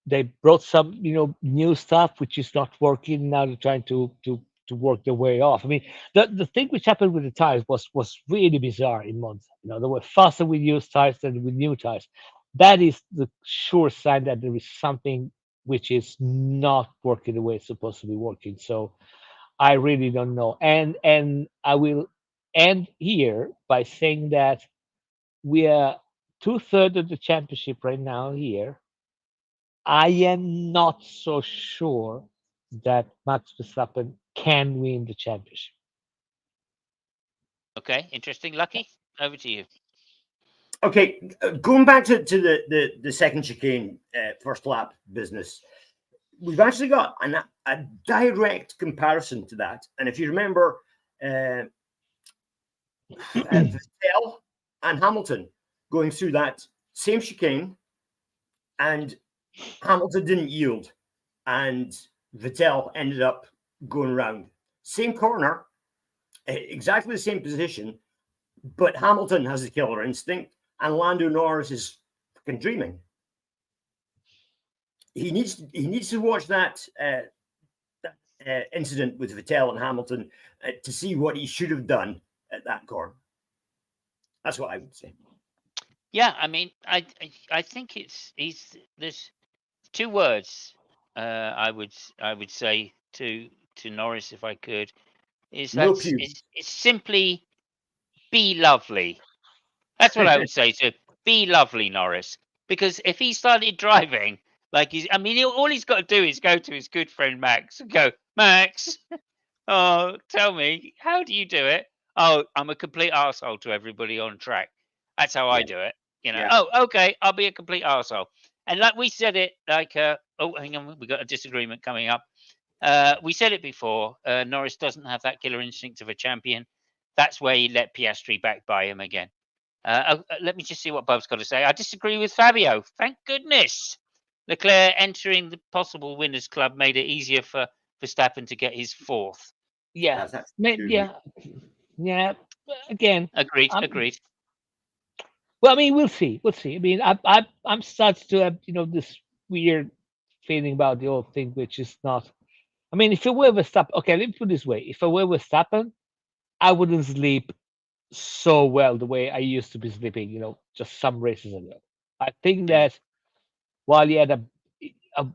They brought some new stuff which is not working. Now they're trying to work their way off. I mean, the thing which happened with the tires was really bizarre in Monza. They were faster with used tires than with new tires. That is the sure sign that there is something which is not working the way it's supposed to be working. So I really don't know. And I will end here by saying that we are two-thirds of the championship right now here. I am not so sure that Max Verstappen can win the championship. Okay, interesting. Lucky, over to you. Okay, going back to the second chicane first lap business, we've actually got a direct comparison to that. And if you remember, Vettel and Hamilton going through that same chicane, and Hamilton didn't yield, and Vettel ended up going around. Same corner, exactly the same position, but Hamilton has the killer instinct, and Lando Norris is fucking dreaming. He needs to watch that incident with Vettel and Hamilton to see what he should have done at that corner. That's what I would say. Yeah, I mean, I think there's two words I would say to Norris if I could is No that's pubes. it's simply be lovely. That's what I would say to be lovely, Norris. Because if he started driving like I mean, all he's got to do is go to his good friend Max and go, Max, oh, tell me, how do you do it? Oh, I'm a complete arsehole to everybody on track. That's how I Yeah, do it. yeah. Oh, okay, I'll be a complete arsehole. And like we said it, like, oh, hang on, we got a disagreement coming up. We said it before. Norris doesn't have that killer instinct of a champion. That's where he let Piastri back by him again. Let me just see what Bub's got to say. I disagree with Fabio. Thank goodness. Leclerc entering the possible winners' club made it easier for Verstappen to get his fourth. Yeah, That's maybe, true. yeah. Again, Agreed. um, Agreed. well, I mean, we'll see. We'll see. I mean, I'm starting to have this weird feeling about the whole thing, which is not. I mean, if it were Verstappen, okay, let me put it this way: if I were Verstappen, I wouldn't sleep so well the way I used to be sleeping, just some races ago. I think Mm. that while he had a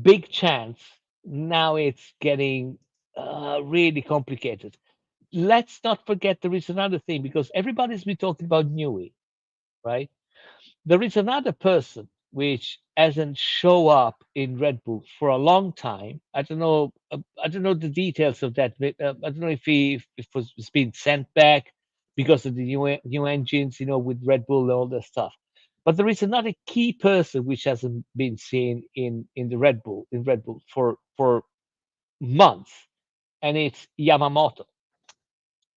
big chance, now it's getting really complicated. Let's not forget there is another thing because everybody's been talking about Newey, right? There is another person which hasn't show up in Red Bull for a long time. I don't know. I don't know the details of that. I don't know if it's been sent back because of the new engines, with Red Bull and all that stuff. But there is another key person which hasn't been seen in Red Bull for months, and it's Yamamoto.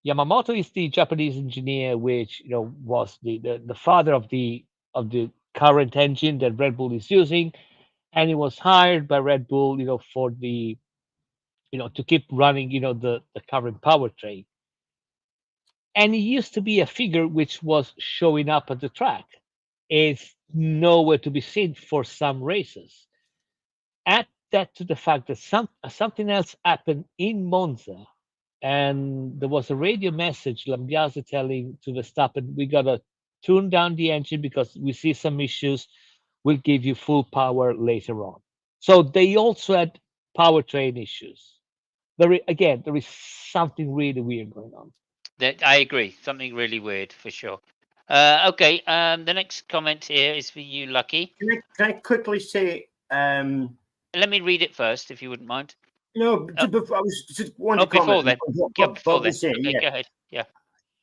Yamamoto is the Japanese engineer, which was the father of the current engine that Red Bull is using, and he was hired by Red Bull, for the to keep running, the current powertrain. And he used to be a figure which was showing up at the track. It's nowhere to be seen for some races. At that to the fact that something else happened in Monza, and there was a radio message, Lambiase telling to Verstappen, "We gotta tune down the engine because we see some issues. We'll give you full power later on." So they also had powertrain issues. Again, there is something really weird going on. That I agree. Something really weird for sure. Okay. The next comment here is for you, Lucky. Can I quickly say? Let me read it first, if you wouldn't mind. No, before, I was just one Oh, to comment before then. on what Yeah, Bob before then. was saying. Okay, Yeah. go ahead. Yeah.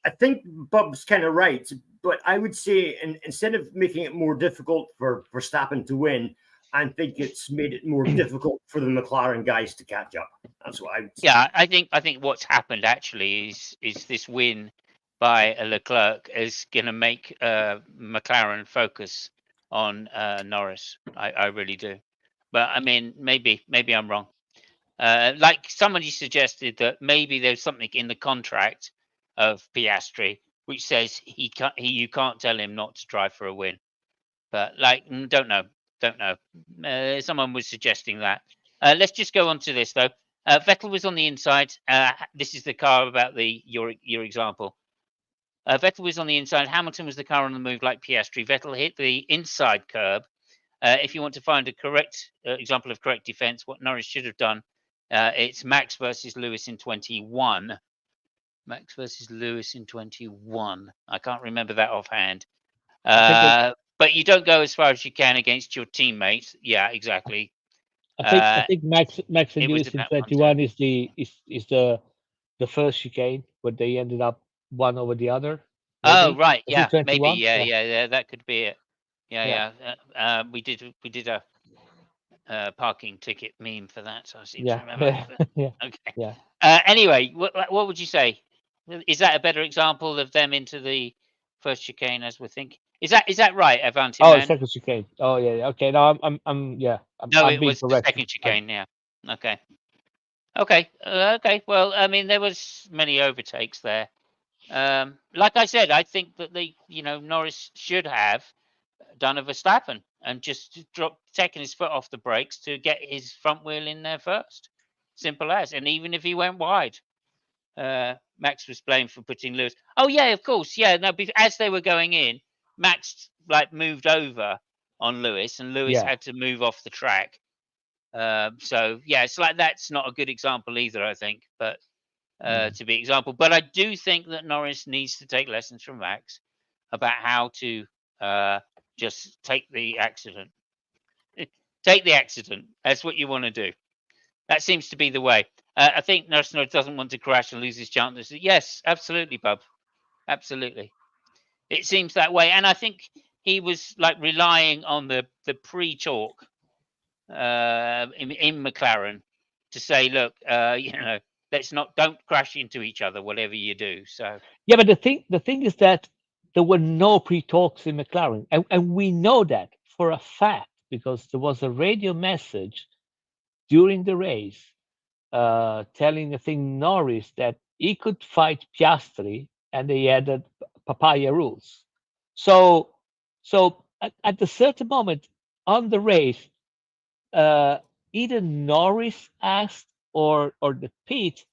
I think Bob's kind of right, but I would say instead of making it more difficult for Verstappen to win, I think it's made it more difficult for the McLaren guys to catch up. That's what I would say. Yeah, I think what's happened actually is this win by Leclerc is going to make McLaren focus on Norris. I really do, but I mean maybe I'm wrong. Like somebody suggested that maybe there's something in the contract of Piastri which says you can't tell him not to try for a win. But like, don't know. Someone was suggesting that. Let's just go on to this though. Vettel was on the inside. This is the car about your example. Vettel was on the inside. Hamilton was the car on the move like Piastri. Vettel hit the inside curb. If you want to find a correct example of correct defense, what Norris should have done, it's Max versus Lewis in 21. Max versus Lewis in 21. I can't remember that offhand. But you don't go as far as you can against your teammates. Yeah, exactly. I think Max and it was Lewis in about 21 is the first chicane where they ended up one over the other. Oh, Maybe. right. Was it Yeah, maybe. 21? Yeah. That could be it. Yeah. Yeah. We did a parking ticket meme for that, so I seem to Yeah. remember. But, Yeah. okay. Yeah. Anyway, what would you say? Is that a better example of them into the first chicane as we think? Is that right, Avanti Oh, man? second chicane. Oh, yeah. Okay. No, No, I'm it being was the corrected. second chicane. Yeah. Okay. Okay. Well, I mean, there was many overtakes there. Like I said, I think that Norris should have done a Verstappen and just taken his foot off the brakes to get his front wheel in there first. Simple as. And even if he went wide, Max was blamed for putting Lewis. Oh yeah, of course. Yeah, no. As they were going in, Max moved over on Lewis, and Lewis Yeah. had to move off the track. So yeah, it's like that's not a good example either, I think. But to be example, but I do think that Norris needs to take lessons from Max about how to just take the accident. Take the accident. That's what you want to do. That seems to be the way. I think Norris doesn't want to crash and lose his chances. Yes, absolutely, bub. Absolutely. It seems that way, and I think he was relying on the pre-talk in McLaren to say, look, don't crash into each other, whatever you do. So Yeah, but the thing is that there were no pre-talks in McLaren, and we know that for a fact because there was a radio message during the race telling I think Norris that he could fight Piastri, and they added papaya rules. So at a certain moment on the race, either Norris asked or the pit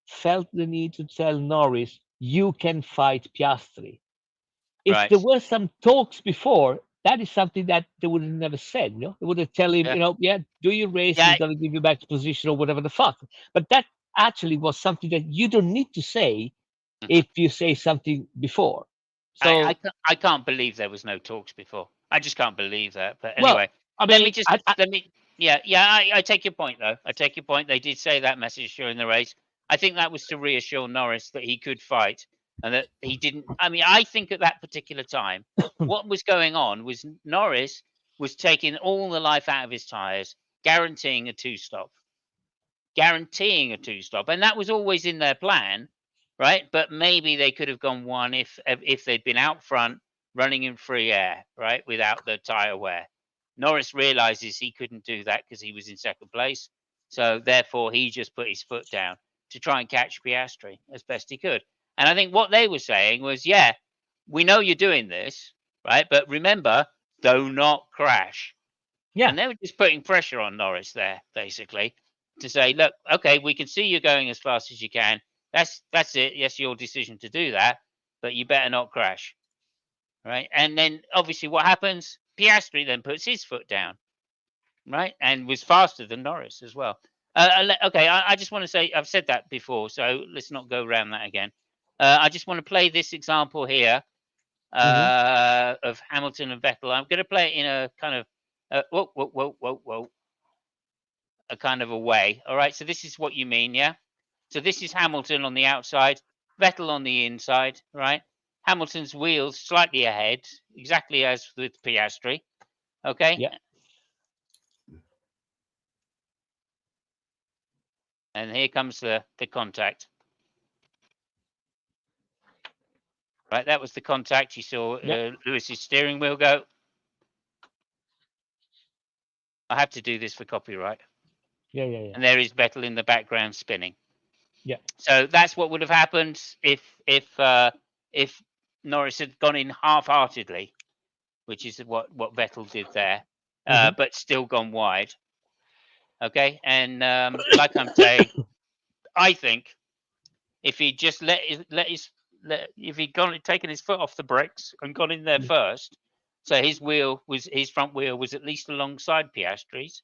felt the need to tell Norris, you can fight Piastri. If there right, were some talks before, that is something that they would have never said. They would have tell him, yeah, yeah, do your race, yeah. we're gonna give you back to position or whatever the fuck. But that actually was something that you don't need to say Mhm. if you say something before. I So, I can't believe there was no talks before. I just can't believe that. But well, anyway, I let me mean, just let me. Yeah. I take your point though. I take your point. They did say that message during the race. I think that was to reassure Norris that he could fight and that he didn't. I mean, I think at that particular time, what was going on was Norris was taking all the life out of his tires, guaranteeing a two-stop, and that was always in their plan, right? But maybe they could have gone one if they'd been out front running in free air, right, without the tire wear. Norris realizes he couldn't do that because he was in second place, so therefore he just put his foot down to try and catch Piastri as best he could. And I think what they were saying was, yeah, we know you're doing this, right? But remember, do not crash. Yeah. And they were just putting pressure on Norris there, basically, to say, look, okay, we can see you going as fast as you can. That's it. Yes, your decision to do that, but you better not crash, right? And then obviously, what happens? Piastri then puts his foot down, right, and was faster than Norris as well. Okay, I just want to say I've said that before, so let's not go around that again. I just want to play this example here of Hamilton and Vettel. I'm going to play it in a kind of whoa, a kind of a way. All right, so this is what you mean, yeah? So this is Hamilton on the outside, Vettel on the inside, right? Hamilton's wheels slightly ahead, exactly as with Piastri. Okay. Yeah. And here comes the contact. Right, that was the contact. You saw Lewis's steering wheel go. I have to do this for copyright. Yeah. And there is Vettel in the background spinning. Yeah. So that's what would have happened if Norris had gone in half-heartedly, which is what Vettel did there, but still gone wide. Okay, and like I'm saying, I think if he just if he'd taken his foot off the brakes and gone in there first, so his front wheel was at least alongside Piastri's,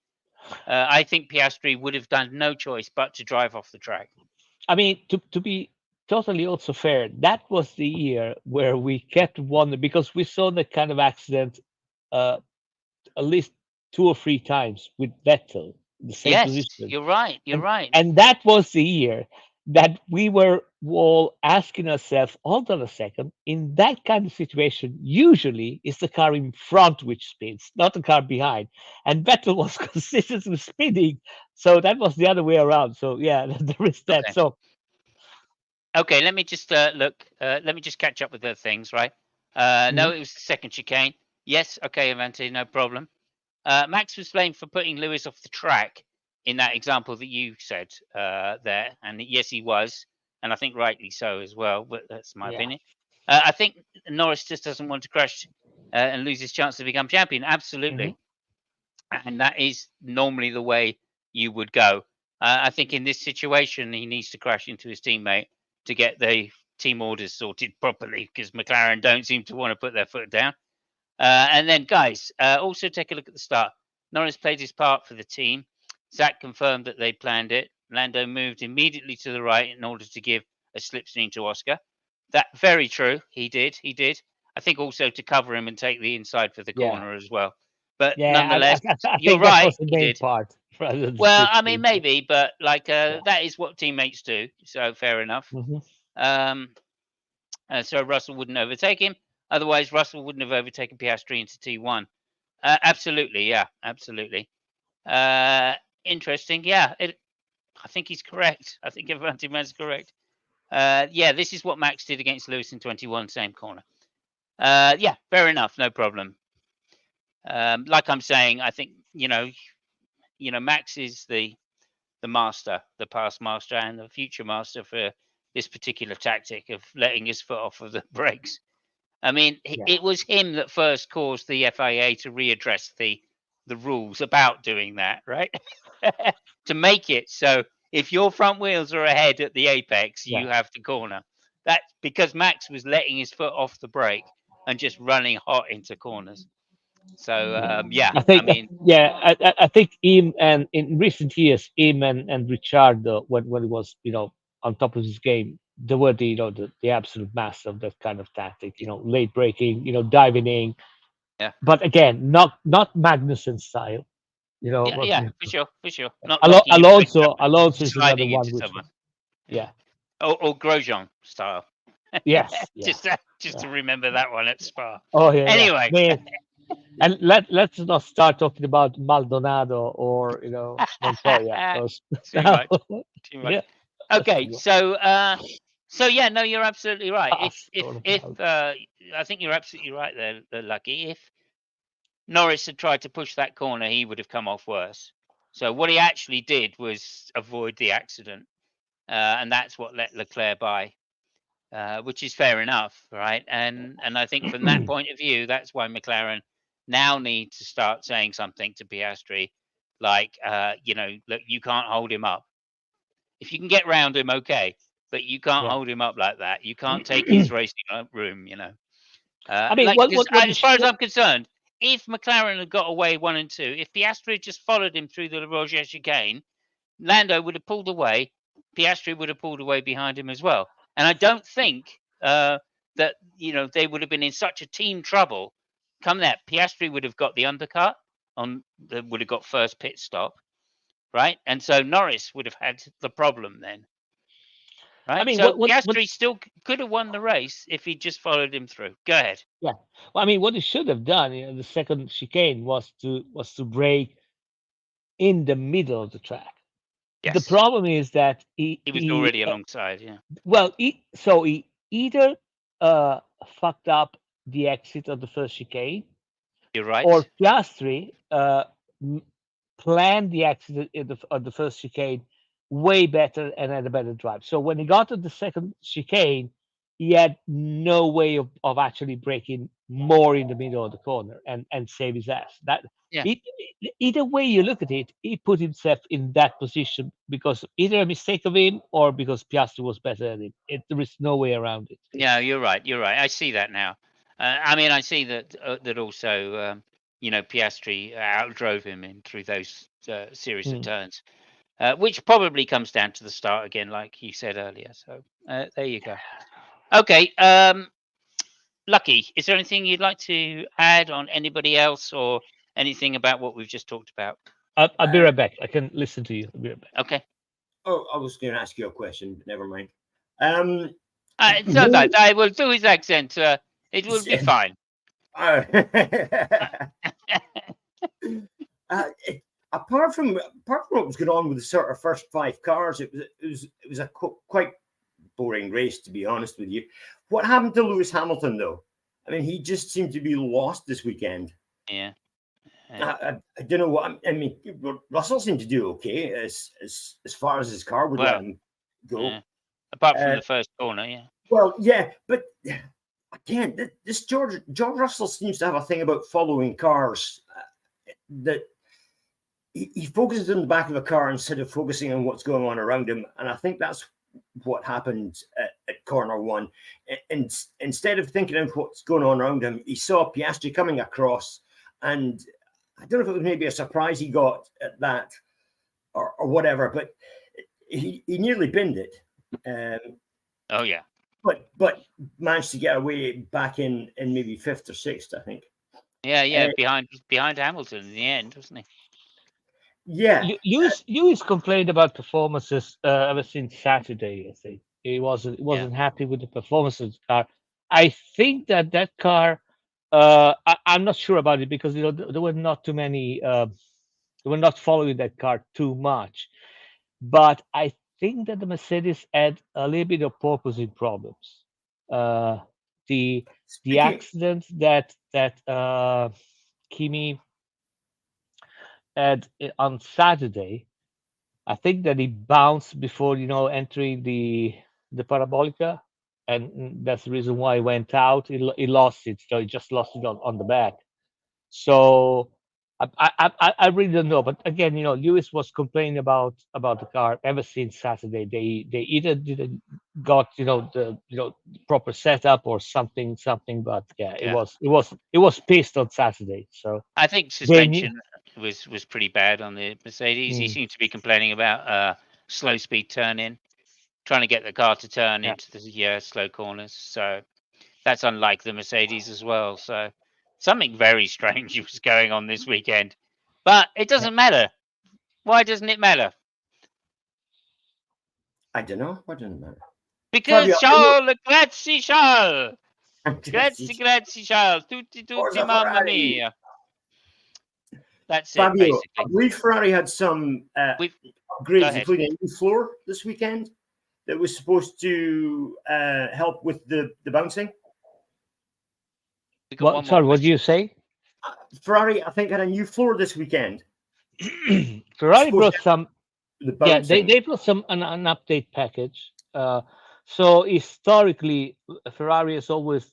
I think Piastri would have done no choice but to drive off the track. I mean, to be totally also fair, that was the year where we kept wondering, because we saw that kind of accident at least 2 or 3 times with Vettel, the same Yes, position. you're right. You're right. And that was the year that we were all asking ourselves, hold on a second, in that kind of situation, usually it's the car in front which spins, not the car behind. And Vettel was consistently spinning. So that was the other way around. So yeah, there is that. Okay. So okay, let me just look. Let me just catch up with the things, right? No, it was the second chicane. Yes, okay, Avanti, no problem. Max was blamed for putting Lewis off the track in that example that you said there, and yes, he was, and I think rightly so as well. But that's my opinion. I think Norris just doesn't want to crash and lose his chance to become champion. Absolutely, and that is normally the way you would go. I think in this situation, he needs to crash into his teammate to get the team orders sorted properly, because McLaren don't seem to want to put their foot down. And then, guys, also take a look at the start. Norris played his part for the team. Zach confirmed that they planned it. Lando moved immediately to the right in order to give a slipstream to Oscar. That very true. He did. I think also to cover him and take the inside for the corner as well. But nonetheless, I you're think that right. was the He main did. part. Well, I mean, maybe, but like that is what teammates do. So fair enough. So Russell wouldn't overtake him. Otherwise, Russell wouldn't have overtaken Piastri into T1. Absolutely, yeah, absolutely. Interesting, yeah. I think he's correct. I think Avanti Man's correct. Yeah, this is what Max did against Lewis in 21, same corner. Yeah, fair enough, no problem. Like I'm saying, I think Max is the master, the past master, and the future master for this particular tactic of letting his foot off of the brakes. I mean, it was him that first caused the FIA to readdress the rules about doing that, right? To make it so if your front wheels are ahead at the apex, you have to corner. That's because Max was letting his foot off the brake and just running hot into corners. So yeah, I think mean, I think him, and in recent years, him and Ricciardo, when he was on top of his game, they were the absolute master of that kind of tactic. Late braking, diving in. Yeah. But again, not Magnussen style. Yeah, for sure. Not Alonso is another sliding one into which someone. Yeah. Or Grosjean style. Yes. just to remember that one at Spa. Oh yeah. Anyway. Man. And let's not start talking about Maldonado or Montoya. Too much. Yeah. Okay, so yeah, no, you're absolutely right. If I think you're absolutely right there, Lucky. If Norris had tried to push that corner, he would have come off worse. So what he actually did was avoid the accident, and that's what let Leclerc by, which is fair enough, right? And I think from that point of view, that's why McLaren now need to start saying something to Piastri, like, look, you can't hold him up. If you can get round him, okay, but you can't Yeah. hold him up like that. You can't take his racing room. I mean, Like, because what as far as I'm concerned, if McLaren had got away 1 and 2, if Piastri had just followed him through the Roger chicane, Lando would have pulled away. Piastri would have pulled away behind him as well. And I don't think that they would have been in such a team trouble. Come that, Piastri would have got the undercut would have got first pit stop, right? And so Norris would have had the problem then, right? I mean, so what Piastri still could have won the race if he just followed him through. Go ahead. yeah. Well, I mean, what he should have done, the second chicane was to brake in the middle of the track. Yes. The problem is that he was already alongside. Yeah. Well, he either fucked up the exit of the first chicane, You're right. or Piastri planned the exit of the first chicane way better and had a better drive. So when he got to the second chicane, he had no way of actually braking more in the middle of the corner and save his ass. Yeah. Either way you look at it, he put himself in that position because either a mistake of him or because Piastri was better at it. There is no way around it. Yeah, you're right. You're right. I see that now. I mean, I see that also. Piastri outdrove him in through those series of turns, which probably comes down to the start again, like you said earlier. So there you go. Okay, Lucky, is there anything you'd like to add on anybody else or anything about what we've just talked about? I'll be right back. I can listen to you. I'll be right back. Okay. Oh, I was going to ask you a question, but never mind. So that I will do his accent. It will be fine. Apart from what was going on with the sort of first 5 cars, it was a quite boring race, to be honest with you. What happened to Lewis Hamilton, though? I mean, he just seemed to be lost this weekend. Yeah. I don't know what I mean. Russell seemed to do okay as far as his car would let him go. Yeah. Apart from the first corner, yeah. Well, yeah, but again, this George Russell seems to have a thing about following cars that he focuses on the back of a car instead of focusing on what's going on around him, and I think that's what happened at corner 1. And instead of thinking of what's going on around him, he saw Piastri coming across, and I don't know if it was maybe a surprise he got at that or whatever, but he nearly binned it. Oh yeah. But managed to get away back in maybe 5th or 6th, I think. Yeah, behind Hamilton in the end, wasn't he? Yeah. Lewis complained about performances ever since Saturday. I think he wasn't happy with the performance of the car. I think that car. I'm not sure about it because there were not too many. They were not following that car too much, but I think that the Mercedes had a little bit of porpoising problems. The accident that Kimi had on Saturday, I think that he bounced before entering the parabolica, and that's the reason why he went out. He lost it, so he just lost it on the back. So I really don't know. But again, Lewis was complaining about the car ever since Saturday. They either didn't got the proper setup or something. But yeah, it was pissed on Saturday. So I think suspension was pretty bad on the Mercedes. He seemed to be complaining about slow speed turn-in, trying to get the car to turn into the slow corners. So that's unlike the Mercedes as well. So something very strange was going on this weekend. But it doesn't matter. Why doesn't it matter? I don't know. Why doesn't it matter? Because Charles, grazie Charles. Grazie Charles. Tutti, mamma mia. That's it, Fabio, basically. I believe Ferrari had some upgrades, including a new floor this weekend that was supposed to help with the bouncing. Sorry, what did you say? Ferrari, I think, had a new floor this weekend. Ferrari brought some. Yeah, they brought an update package. So historically, Ferrari has always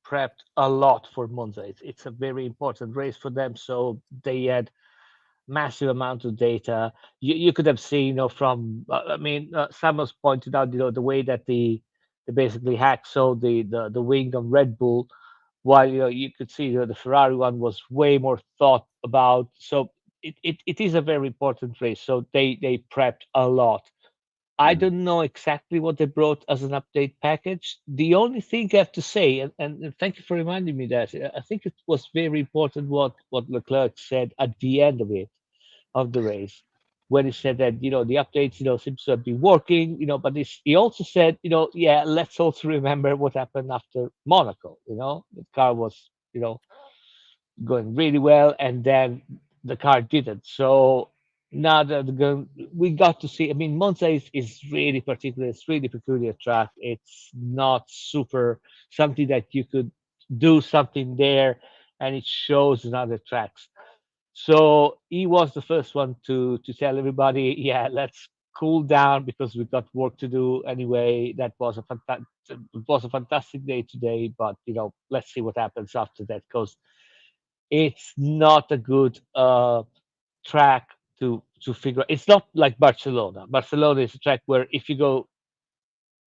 prepped a lot for Monza. It's a very important race for them, so they had massive amount of data. You could have seen, from I mean, Samuels pointed out, the way that they basically hacksaw the wing on Red Bull, while you could see the Ferrari one was way more thought about. So it is a very important race. So they prepped a lot. I Mhm. don't know exactly what they brought as an update package. The only thing I have to say, and thank you for reminding me that, I think it was very important what Leclerc said at the end of the race, when he said that the updates seems to have been working, but he also said, yeah, let's also remember what happened after Monaco. The car was going really well, and then the car didn't. So now that we got to see. I mean, Monza is really particular. It's really peculiar track. It's not super something that you could do something there, and it shows in other tracks. So he was the first one to tell everybody, yeah, let's cool down because we've got work to do anyway. It was a fantastic day today, but let's see what happens after that, because it's not a good track to figure. It's not like Barcelona. Barcelona is a track where if you go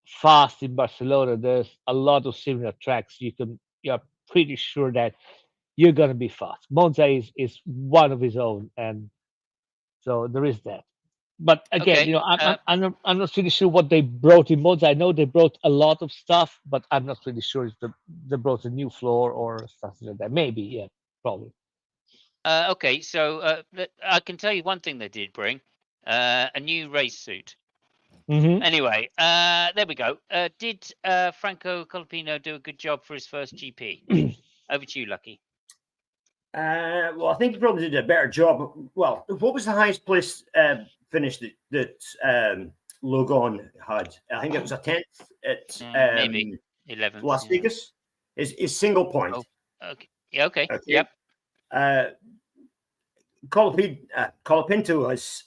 fast in Barcelona, there's a lot of similar tracks. You're pretty sure that you're gonna be fast. Monza is one of his own, and so there is that. But again, Okay. I'm not really sure what they brought in Monza. I know they brought a lot of stuff, but I'm not really sure if they brought a new floor or something like that. Maybe, yeah, probably. Okay. So I can tell you one thing they did bring: a new race suit. Hmm. Anyway, there we go. Did Franco Colapino do a good job for his first GP? Over to you, Lucky. Well, I think he probably did a better job. Well, what was the highest place finish that Logan had? I think it was a 10th at Maybe 11th. Las Yeah. Vegas. Is single point. Oh, okay. Yeah. Okay. Okay. Yep. Colapinto has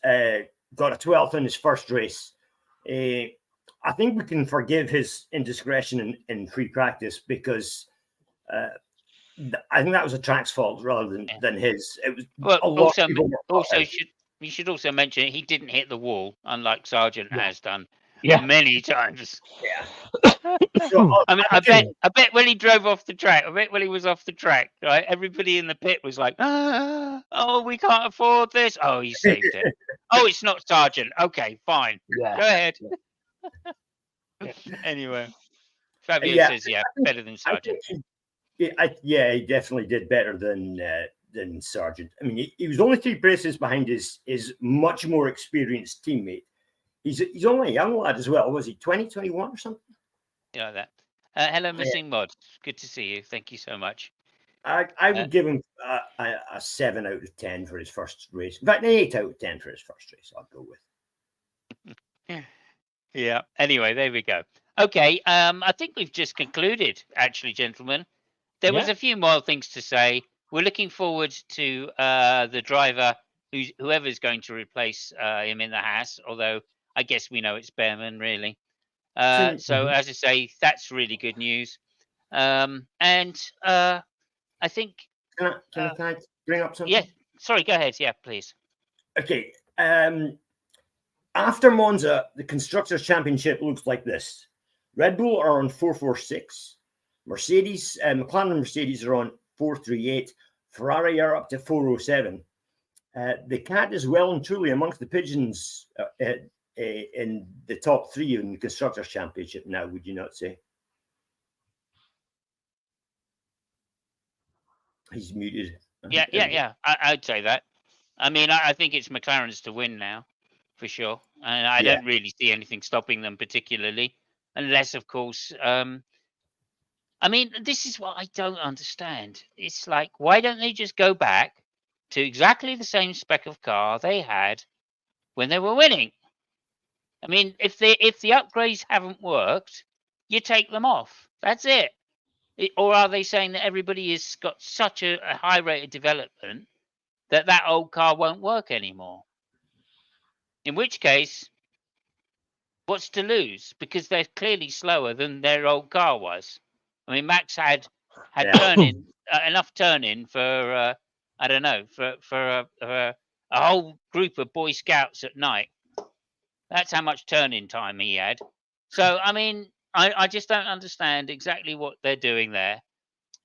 got a 12th in his first race. I think we can forgive his indiscretion in free practice because I think that was a track's fault rather than his. It was Well, a lot also, of people were also out. you should also mention he didn't hit the wall, unlike Sargent Yeah. has done Yeah. many times. Yeah. So I mean, I bet when he drove off the track, I bet when he was off the track, right? Everybody in the pit was like, "Oh, we can't afford this." Oh, he saved it. Oh, it's not Sargent. Okay, fine. Yeah. Go ahead. Yeah. Anyway, Fabio yeah, says, "Yeah, better than I think Sargent." he definitely did better than Sargent. I mean, he was only 3 places behind his much more experienced teammate. He's only a young lad as well. Was he 20, 21 or something? Yeah, like that. Hello, missing mod. Good to see you. Thank you so much. I would give him a 7 out of 10 for his first race. In fact, an 8 out of 10 for his first race. I'll go with. Yeah. Anyway, there we go. Okay. I think we've just concluded, actually, gentlemen. There was Yeah. a few more things to say. We're looking forward to the driver, whoever's going to replace him in the Haas. Although I guess we know it's Behrman, really. So Mhm. as I say, that's really good news. And I think, Can I bring up yeah. something? Sorry, go ahead. Yeah, please. Okay. After Monza, the Constructors' Championship looks like this. Red Bull are on 446. Mercedes, McLaren and Mercedes are on 438. Ferrari are up to 407. The cat is well and truly amongst the pigeons in the top three in the Constructors' Championship now, would you not say? He's muted. Yeah. I'd say that. I mean, I think it's McLaren's to win now, for sure. And I Yeah. don't really see anything stopping them particularly, unless, of course, I mean, this is what I don't understand. It's like, why don't they just go back to exactly the same spec of car they had when they were winning? I mean, if the upgrades haven't worked, you take them off. That's it. Or are they saying that everybody has got such a high rate of development that old car won't work anymore? In which case, what's to lose? Because they're clearly slower than their old car was. I mean, Max had had Yeah. enough turning for I don't know, for a whole group of Boy Scouts at night. That's how much turning time he had. So I mean, I just don't understand exactly what they're doing there.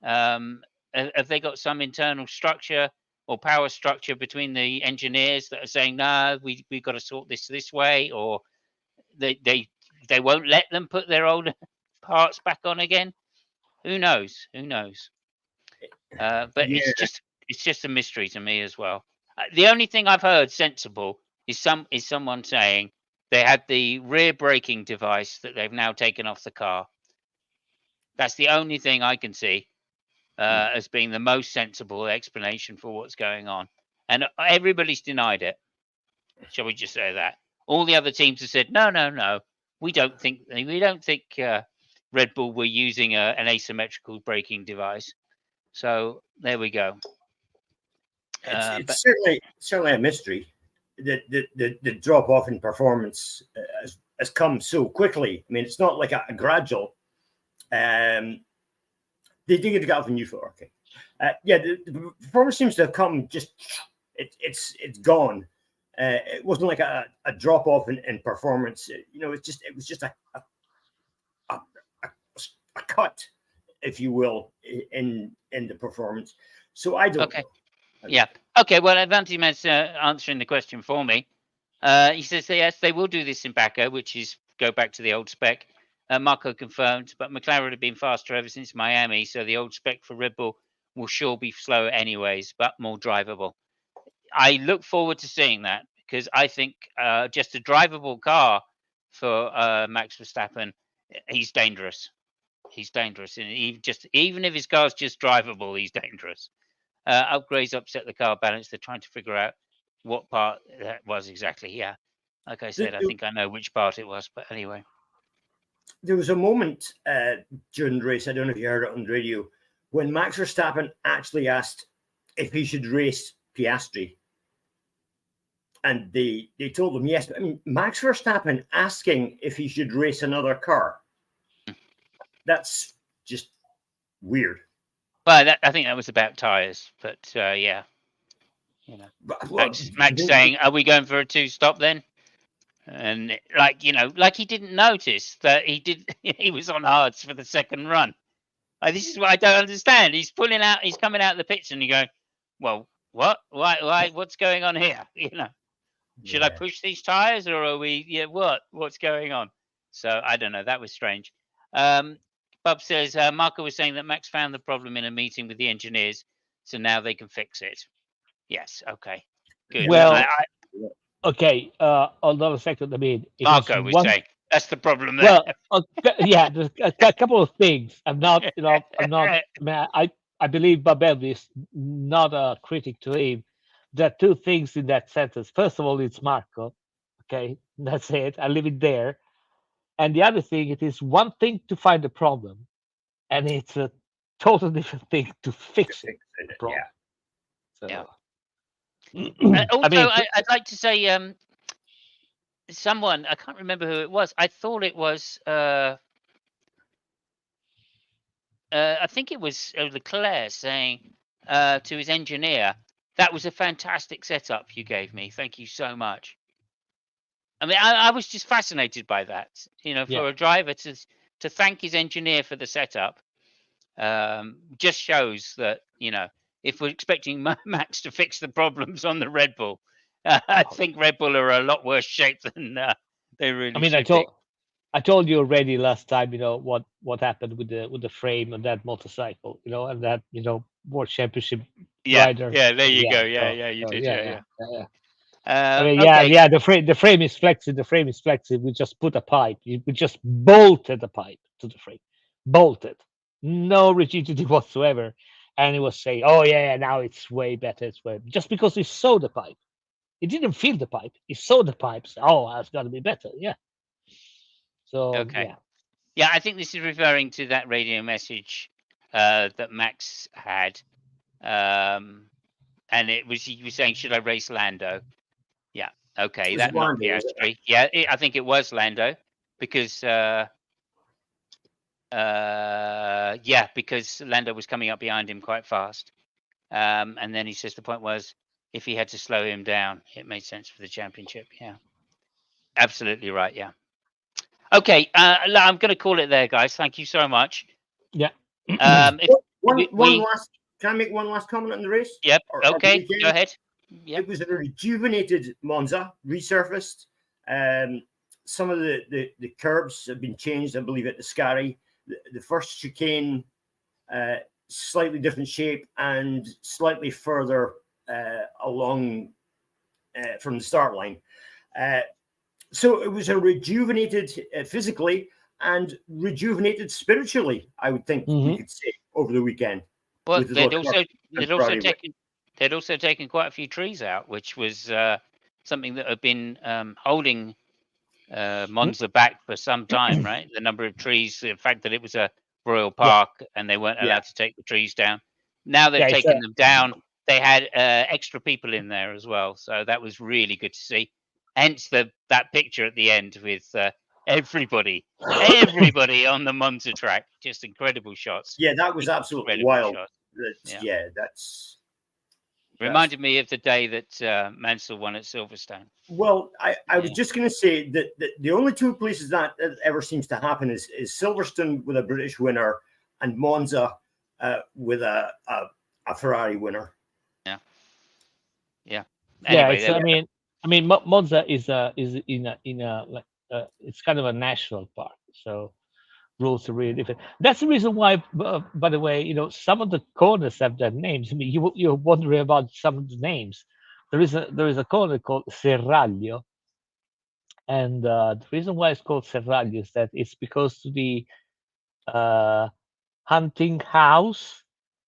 Have they got some internal structure or power structure between the engineers that are saying no, we've got to sort this way, or they won't let them put their old parts back on again? Who knows? Who knows? But Yeah. it's just a mystery to me as well. The only thing I've heard sensible is someone saying they had the rear braking device that they've now taken off the car. That's the only thing I can see as being the most sensible explanation for what's going on, and everybody's denied it. Shall we just say that? All the other teams have said no, no, no. We don't think Red Bull were using an asymmetrical braking device. So there we go. It's But certainly a mystery. The drop off in performance has come so quickly. I mean, it's not like a gradual. They did get off a new floor. Okay, yeah, the performance seems to have come just. It's gone. It wasn't like a drop off in performance. You know, it was just a cut, if you will, in the performance. So I don't okay. know. Yeah. Okay. Well, Avantiman's answering the question for me. He says yes, they will do this in Baku, which is go back to the old spec. Marco confirmed, but McLaren have been faster ever since Miami, so the old spec for Red Bull will sure be slower anyways, but more drivable. I look forward to seeing that because I think just a drivable car for Max Verstappen, he's dangerous. He's dangerous, and even if his car's just drivable, he's dangerous. Upgrades upset the car balance. They're trying to figure out what part that was exactly. Yeah, like I said, I think I know which part it was, but anyway. There was a moment during the race, I don't know if you heard it on the radio, when Max Verstappen actually asked if he should race Piastri. And they told him yes. I mean, Max Verstappen asking if he should race another car. That's just weird. Well, I think that was about tyres, but yeah. You know, Max saying, "Are we going for a two-stop then?" And like he didn't notice that he was on hards for the second run. This is what I don't understand. He's coming out of the pits, and you go, "Well, what? Why? What's going on here?" Should I push these tires, or are we? Yeah, what's going on? So I don't know. That was strange. Bob says Marco was saying that Max found the problem in a meeting with the engineers, so now they can fix it. Yes. Okay. Good. Well, okay. Hold on a second. I mean, Marco was saying that's the problem there. Well, yeah, there's a couple of things. I'm not. I believe Babel is not a critic to him. There are two things in that sentence. First of all, it's Marco. Okay, that's it. I leave it there. And the other thing, it is one thing to find a problem, and it's a total different thing to fix it. The problem. Yeah. So, Also, I'd like to say, someone, I can't remember who it was. I thought it was. I think it was Leclerc saying to his engineer, "That was a fantastic setup you gave me. Thank you so much." I mean, I was just fascinated by that. For a driver to thank his engineer for the setup, just shows that if we're expecting Max to fix the problems on the Red Bull, I think Red Bull are a lot worse shape than they really. I mean, I told you already last time. What happened with the frame of that motorcycle. And that World Championship rider. Yeah. There you go. Yeah. You did. Yeah. I mean, yeah. The frame is flexing. The frame is flexing. We just put a pipe. We just bolted a pipe to the frame. Bolted. No rigidity whatsoever. And he was saying, "Oh yeah, now it's way better. It's way just because he saw the pipe. He didn't feel the pipe. He saw the pipes. Oh, it's got to be better. Yeah." So okay. Yeah, I think this is referring to that radio message that Max had, and he was saying, "Should I race Lando?" Yeah. Okay, that not Piastri. Yeah, I think it was Lando because Yeah, because Lando was coming up behind him quite fast. And then he says the point was if he had to slow him down, it made sense for the championship. Yeah, absolutely right. Yeah. Okay, I'm going to call it there, guys. Thank you so much. Yeah. If One we last. Can I make one last comment on the race? yep. Or the Okay, weekend? go ahead. Yep. It was a rejuvenated Monza, resurfaced. Some of the curbs have been changed, I believe, at the Scari. The first chicane, slightly different shape and slightly further along from the start line. So it was a rejuvenated physically and rejuvenated spiritually, I would think we could say, over the weekend. Well, with the they'd Leclerc and Ferrari win. they'd also taken quite a few trees out, which was something that had been holding Monza back for some time, right? The number of trees, the fact that it was a royal park and they weren't allowed to take the trees down. Now they've Yeah, it's taken them down. They had extra people in there as well, so that was really good to see. Hence that picture at the end with everybody on the Monza track. Just incredible shots. Yeah, that was absolutely Incredible wild. shots. Yeah, that's Reminded me of the day that Mansell won at Silverstone. well. I was just going to say that the only two places that ever seems to happen is Silverstone with a British winner and Monza with a Ferrari winner. Yeah. Yeah, Anyway, it's, I mean, Monza is in a like it's kind of a national park, so rules are really different. That's the reason why, by the way, some of the corners have their names. I mean, you're wondering about some of the names. There is a corner called Serraglio, and the reason why it's called Serraglio is that it's because to the hunting house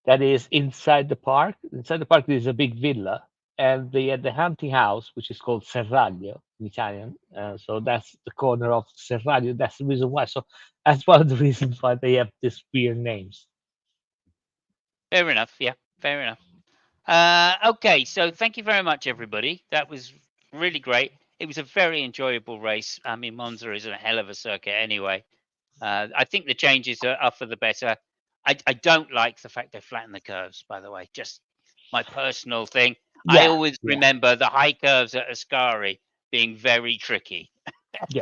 that is inside the park. Inside the park, there's a big villa, and the hunting house, which is called Serraglio in Italian. So that's the corner of Serraglio. That's the reason why. So that's one of the reasons why they have these weird names. Fair enough. Yeah, fair enough. Okay, so thank you very much, everybody. That was really great. It was a very enjoyable race. I mean, Monza is a hell of a circuit anyway. I think the changes are for the better. I don't like the fact they flatten the curves, by the way. Just my personal thing. I always remember the high curves at Ascari being very tricky.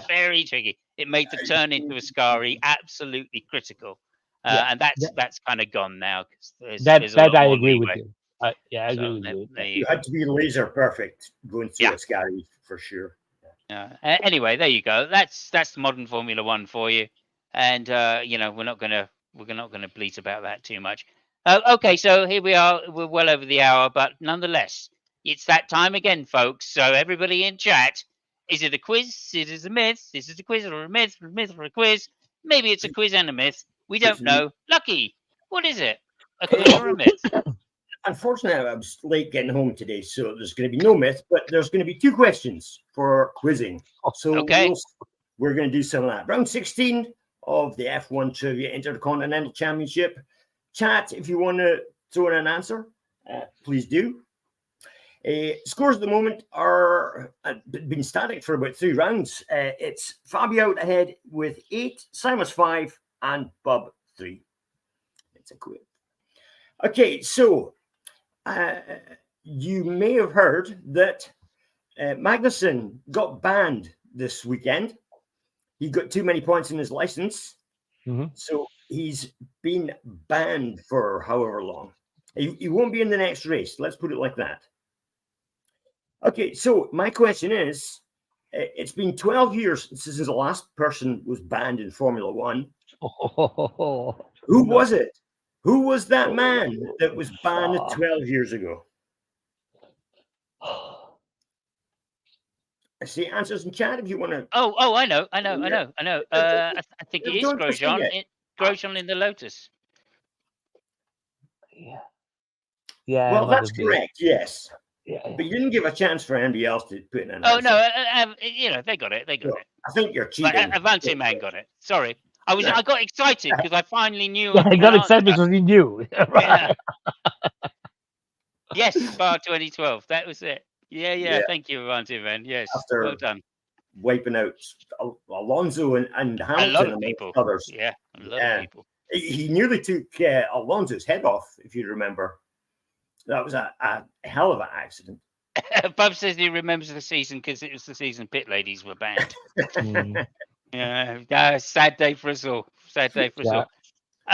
Very tricky. It made the turn into Ascari absolutely critical. And that's kind of gone now. There's a lot I more agree leeway. with you. I agree with you. You had to be laser perfect going through Ascari for sure. Anyway, there you go. That's the modern Formula One for you. And we're not gonna bleat about that too much. Okay, so here we are. We're well over the hour, but nonetheless, it's that time again, folks. So everybody in chat, is it a quiz? Is it a myth? Is it a quiz or a myth? A myth or a quiz? Maybe it's a quiz and a myth. We don't know. Lucky, what is it? A quiz or a myth? Unfortunately, I was late getting home today, so there's going to be no myth, but there's going to be 2 questions for quizzing. So we're going to do some of that. Round 16 of the F1 Trivia Intercontinental Championship. Chat, if you want to throw in an answer, please do. Scores at the moment are been static for about 3 rounds. It's Fabio out ahead with 8, Simon's 5, and Bob 3. It's a quiz. Okay, so you may have heard that Magnussen got banned this weekend. He got too many points in his license. So he's been banned for however long. He won't be in the next race. Let's put it like that. Okay, so my question is, it's been 12 years since the last person was banned in Formula One. Who was it? Who was that man that was banned 12 years ago? I see answers in chat if you want to. Oh, I know. I think it is Grosjean. Grosjean in the Lotus. Yeah. Well, that's correct. Yes. Yeah. But you didn't give a chance for anybody else to put in an answer. No, they got it. They got it. I think you're cheating. Avanti man got it. Sorry. I got excited because I finally knew. I got excited because he knew. Yes, Spa 2012. That was it. Yeah. Thank you, Avanti man. Yes. After well done. Wiping out a Alonso and A Hamilton, lot of amongst people. others. Yeah, a lot of Yeah. people. He nearly took Alonso's head off, if you remember. That was a hell of an accident. Bub says he remembers the season because it was the season pit ladies were banned. Mm, Yeah, sad day for us all. Sad day for us yeah.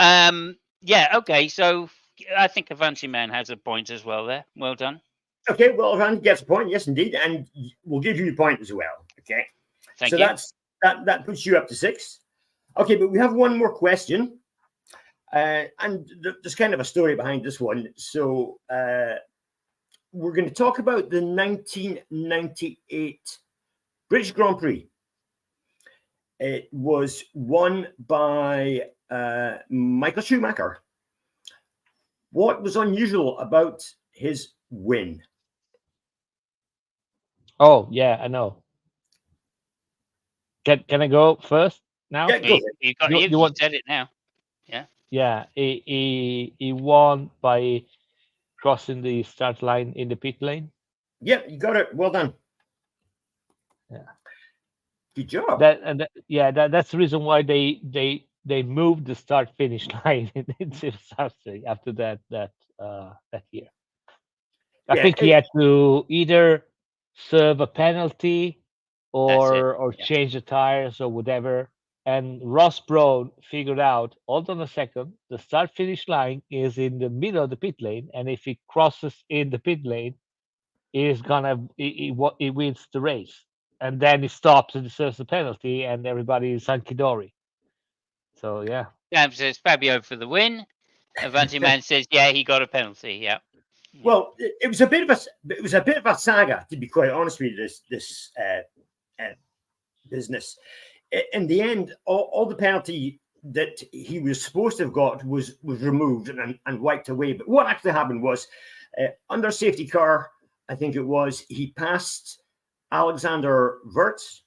all. Yeah, okay. So I think Avanti Man has a point as well there. Well done. Okay, well, Randy gets a point, yes, indeed, and we'll give you a point as well. Okay, Thank so you. that puts you up to 6. Okay, but we have one more question, and there's kind of a story behind this one. So we're going to talk about the 1998 British Grand Prix. It was won by Michael Schumacher. What was unusual about his win? Oh, yeah, I know. Can I go first now? Yeah, go. You got You- you, you want- said it now. Yeah, he won by crossing the start line in the pit lane. Yeah, you got it. Well done. Yeah. Good job. That's the reason why they moved the start finish line into Saturday after that year. I Yeah, think he had to either serve a penalty That's it. or Yeah. change the tires or whatever. And Ross Brown figured out, hold on a second, the start finish line is in the middle of the pit lane, and if he crosses in the pit lane, he wins the race. And then he stops and serves the penalty, and everybody is hunky dory. So yeah. Sam says Fabio for the win. Avanti Man says, yeah, he got a penalty. Yeah. well, it was a bit of a saga, to be quite honest with you. This business. In the end, all the penalty that he was supposed to have got was removed and wiped away. But what actually happened was, under safety car, I think it was, he passed Alexander Wirtz.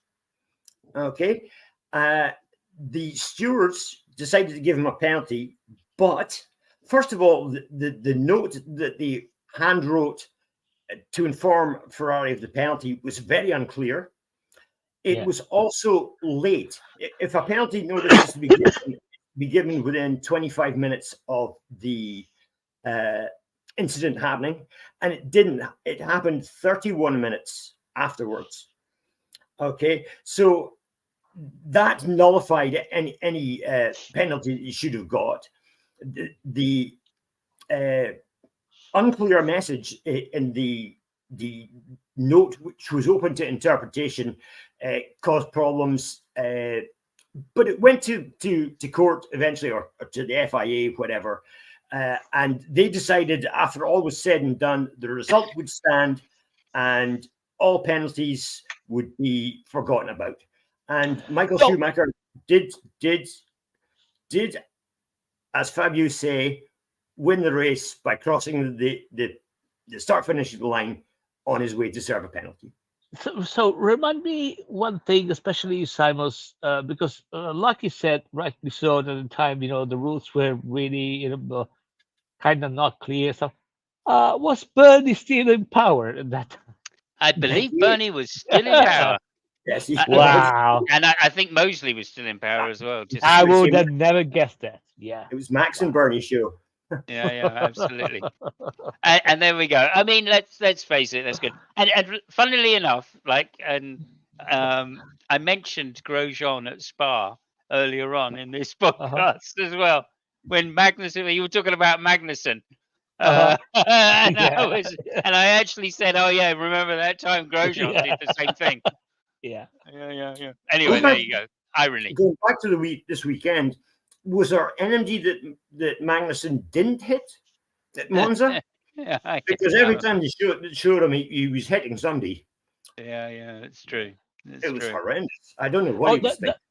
Okay, the stewards decided to give him a penalty, but first of all, the note that they hand wrote to inform Ferrari of the penalty was very unclear. It was also late. If a penalty notice is to be given within 25 minutes of the incident happening, and it didn't. It happened 31 minutes afterwards. Okay, so that nullified any penalty you should have got. The unclear message in the note, which was open to interpretation, caused problems. But it went to court eventually, or to the FIA, whatever. And they decided, after all was said and done, the result would stand and all penalties would be forgotten about. And Michael Schumacher did, as Fabio say, win the race by crossing the start finish line on his way to serve a penalty. So remind me one thing, especially Simos, because like you said, rightly so, at the time, the rules were really, kind of not clear. So, was Bernie still in power at that time? I believe Bernie was still in power. Yes, he Wow. And I think Mosley was still in power as well. I would have never guessed that. Yeah. It was Max and Bernie show. Yeah, absolutely. And there we go. I mean, let's face it, that's good. And funnily enough, I mentioned Grosjean at Spa earlier on in this podcast as well. When Magnussen, you were talking about Magnussen. And I actually said, "Oh yeah, remember that time Grosjean did the same thing." Yeah. Anyway, there you go. Irony. Going back to this weekend, was there energy that Magnussen didn't hit at Monza? Because every time they showed him, he was hitting somebody. Yeah, it's true. It was horrendous. I don't know what he was thinking.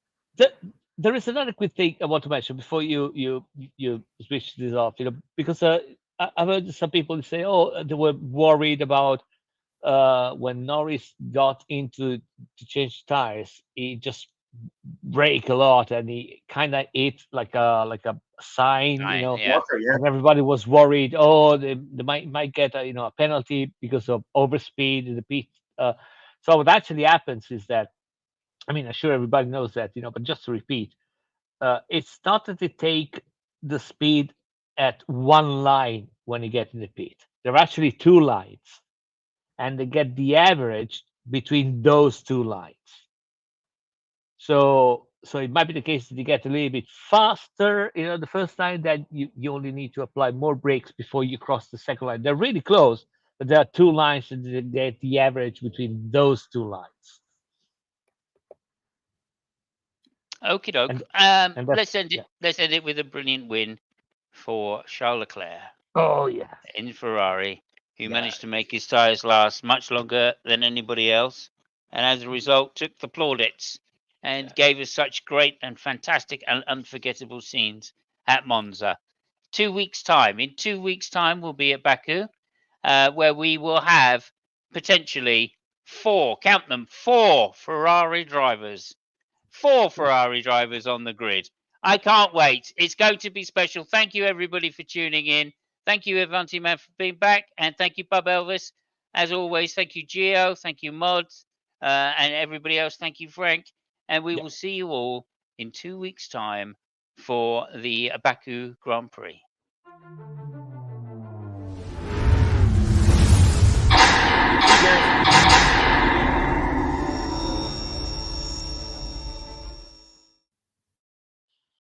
There is another quick thing I want to mention before you switch this off. Because I've heard some people say, "Oh, they were worried about when Norris got into to change tires, he just brake a lot and he kind of hit like a sign, yeah. And everybody was worried. Oh, they might get a penalty because of overspeed in the pit. So what actually happens is that I mean, I'm sure everybody knows that, but just to repeat, it's not that they take the speed at one line when you get in the pit. There are actually two lines, and they get the average between those two lines. So it might be the case that you get a little bit faster, the first line, that you only need to apply more brakes before you cross the second line. They're really close, but there are two lines, and they get the average between those two lines. Okie doke. And Let's that's, end it. yeah. Let's end it with a brilliant win for Charles Leclerc Oh yeah, in Ferrari, who yeah, managed to make his tyres last much longer than anybody else, and as a result took the plaudits and yeah. gave us such great and fantastic and unforgettable scenes at Monza. 2 weeks' time. In 2 weeks' time, we'll be at Baku, where we will have potentially count them, four Ferrari drivers. Four Ferrari drivers on the grid. I can't wait. It's going to be special. Thank you, everybody, for tuning in. Thank you, Avanti Man, for being back. And thank you, Bub Elvis. As always, thank you, Gio. Thank you, Mods. And everybody else, thank you, Frank. And we Yeah. will see you all in 2 weeks' time for the Baku Grand Prix.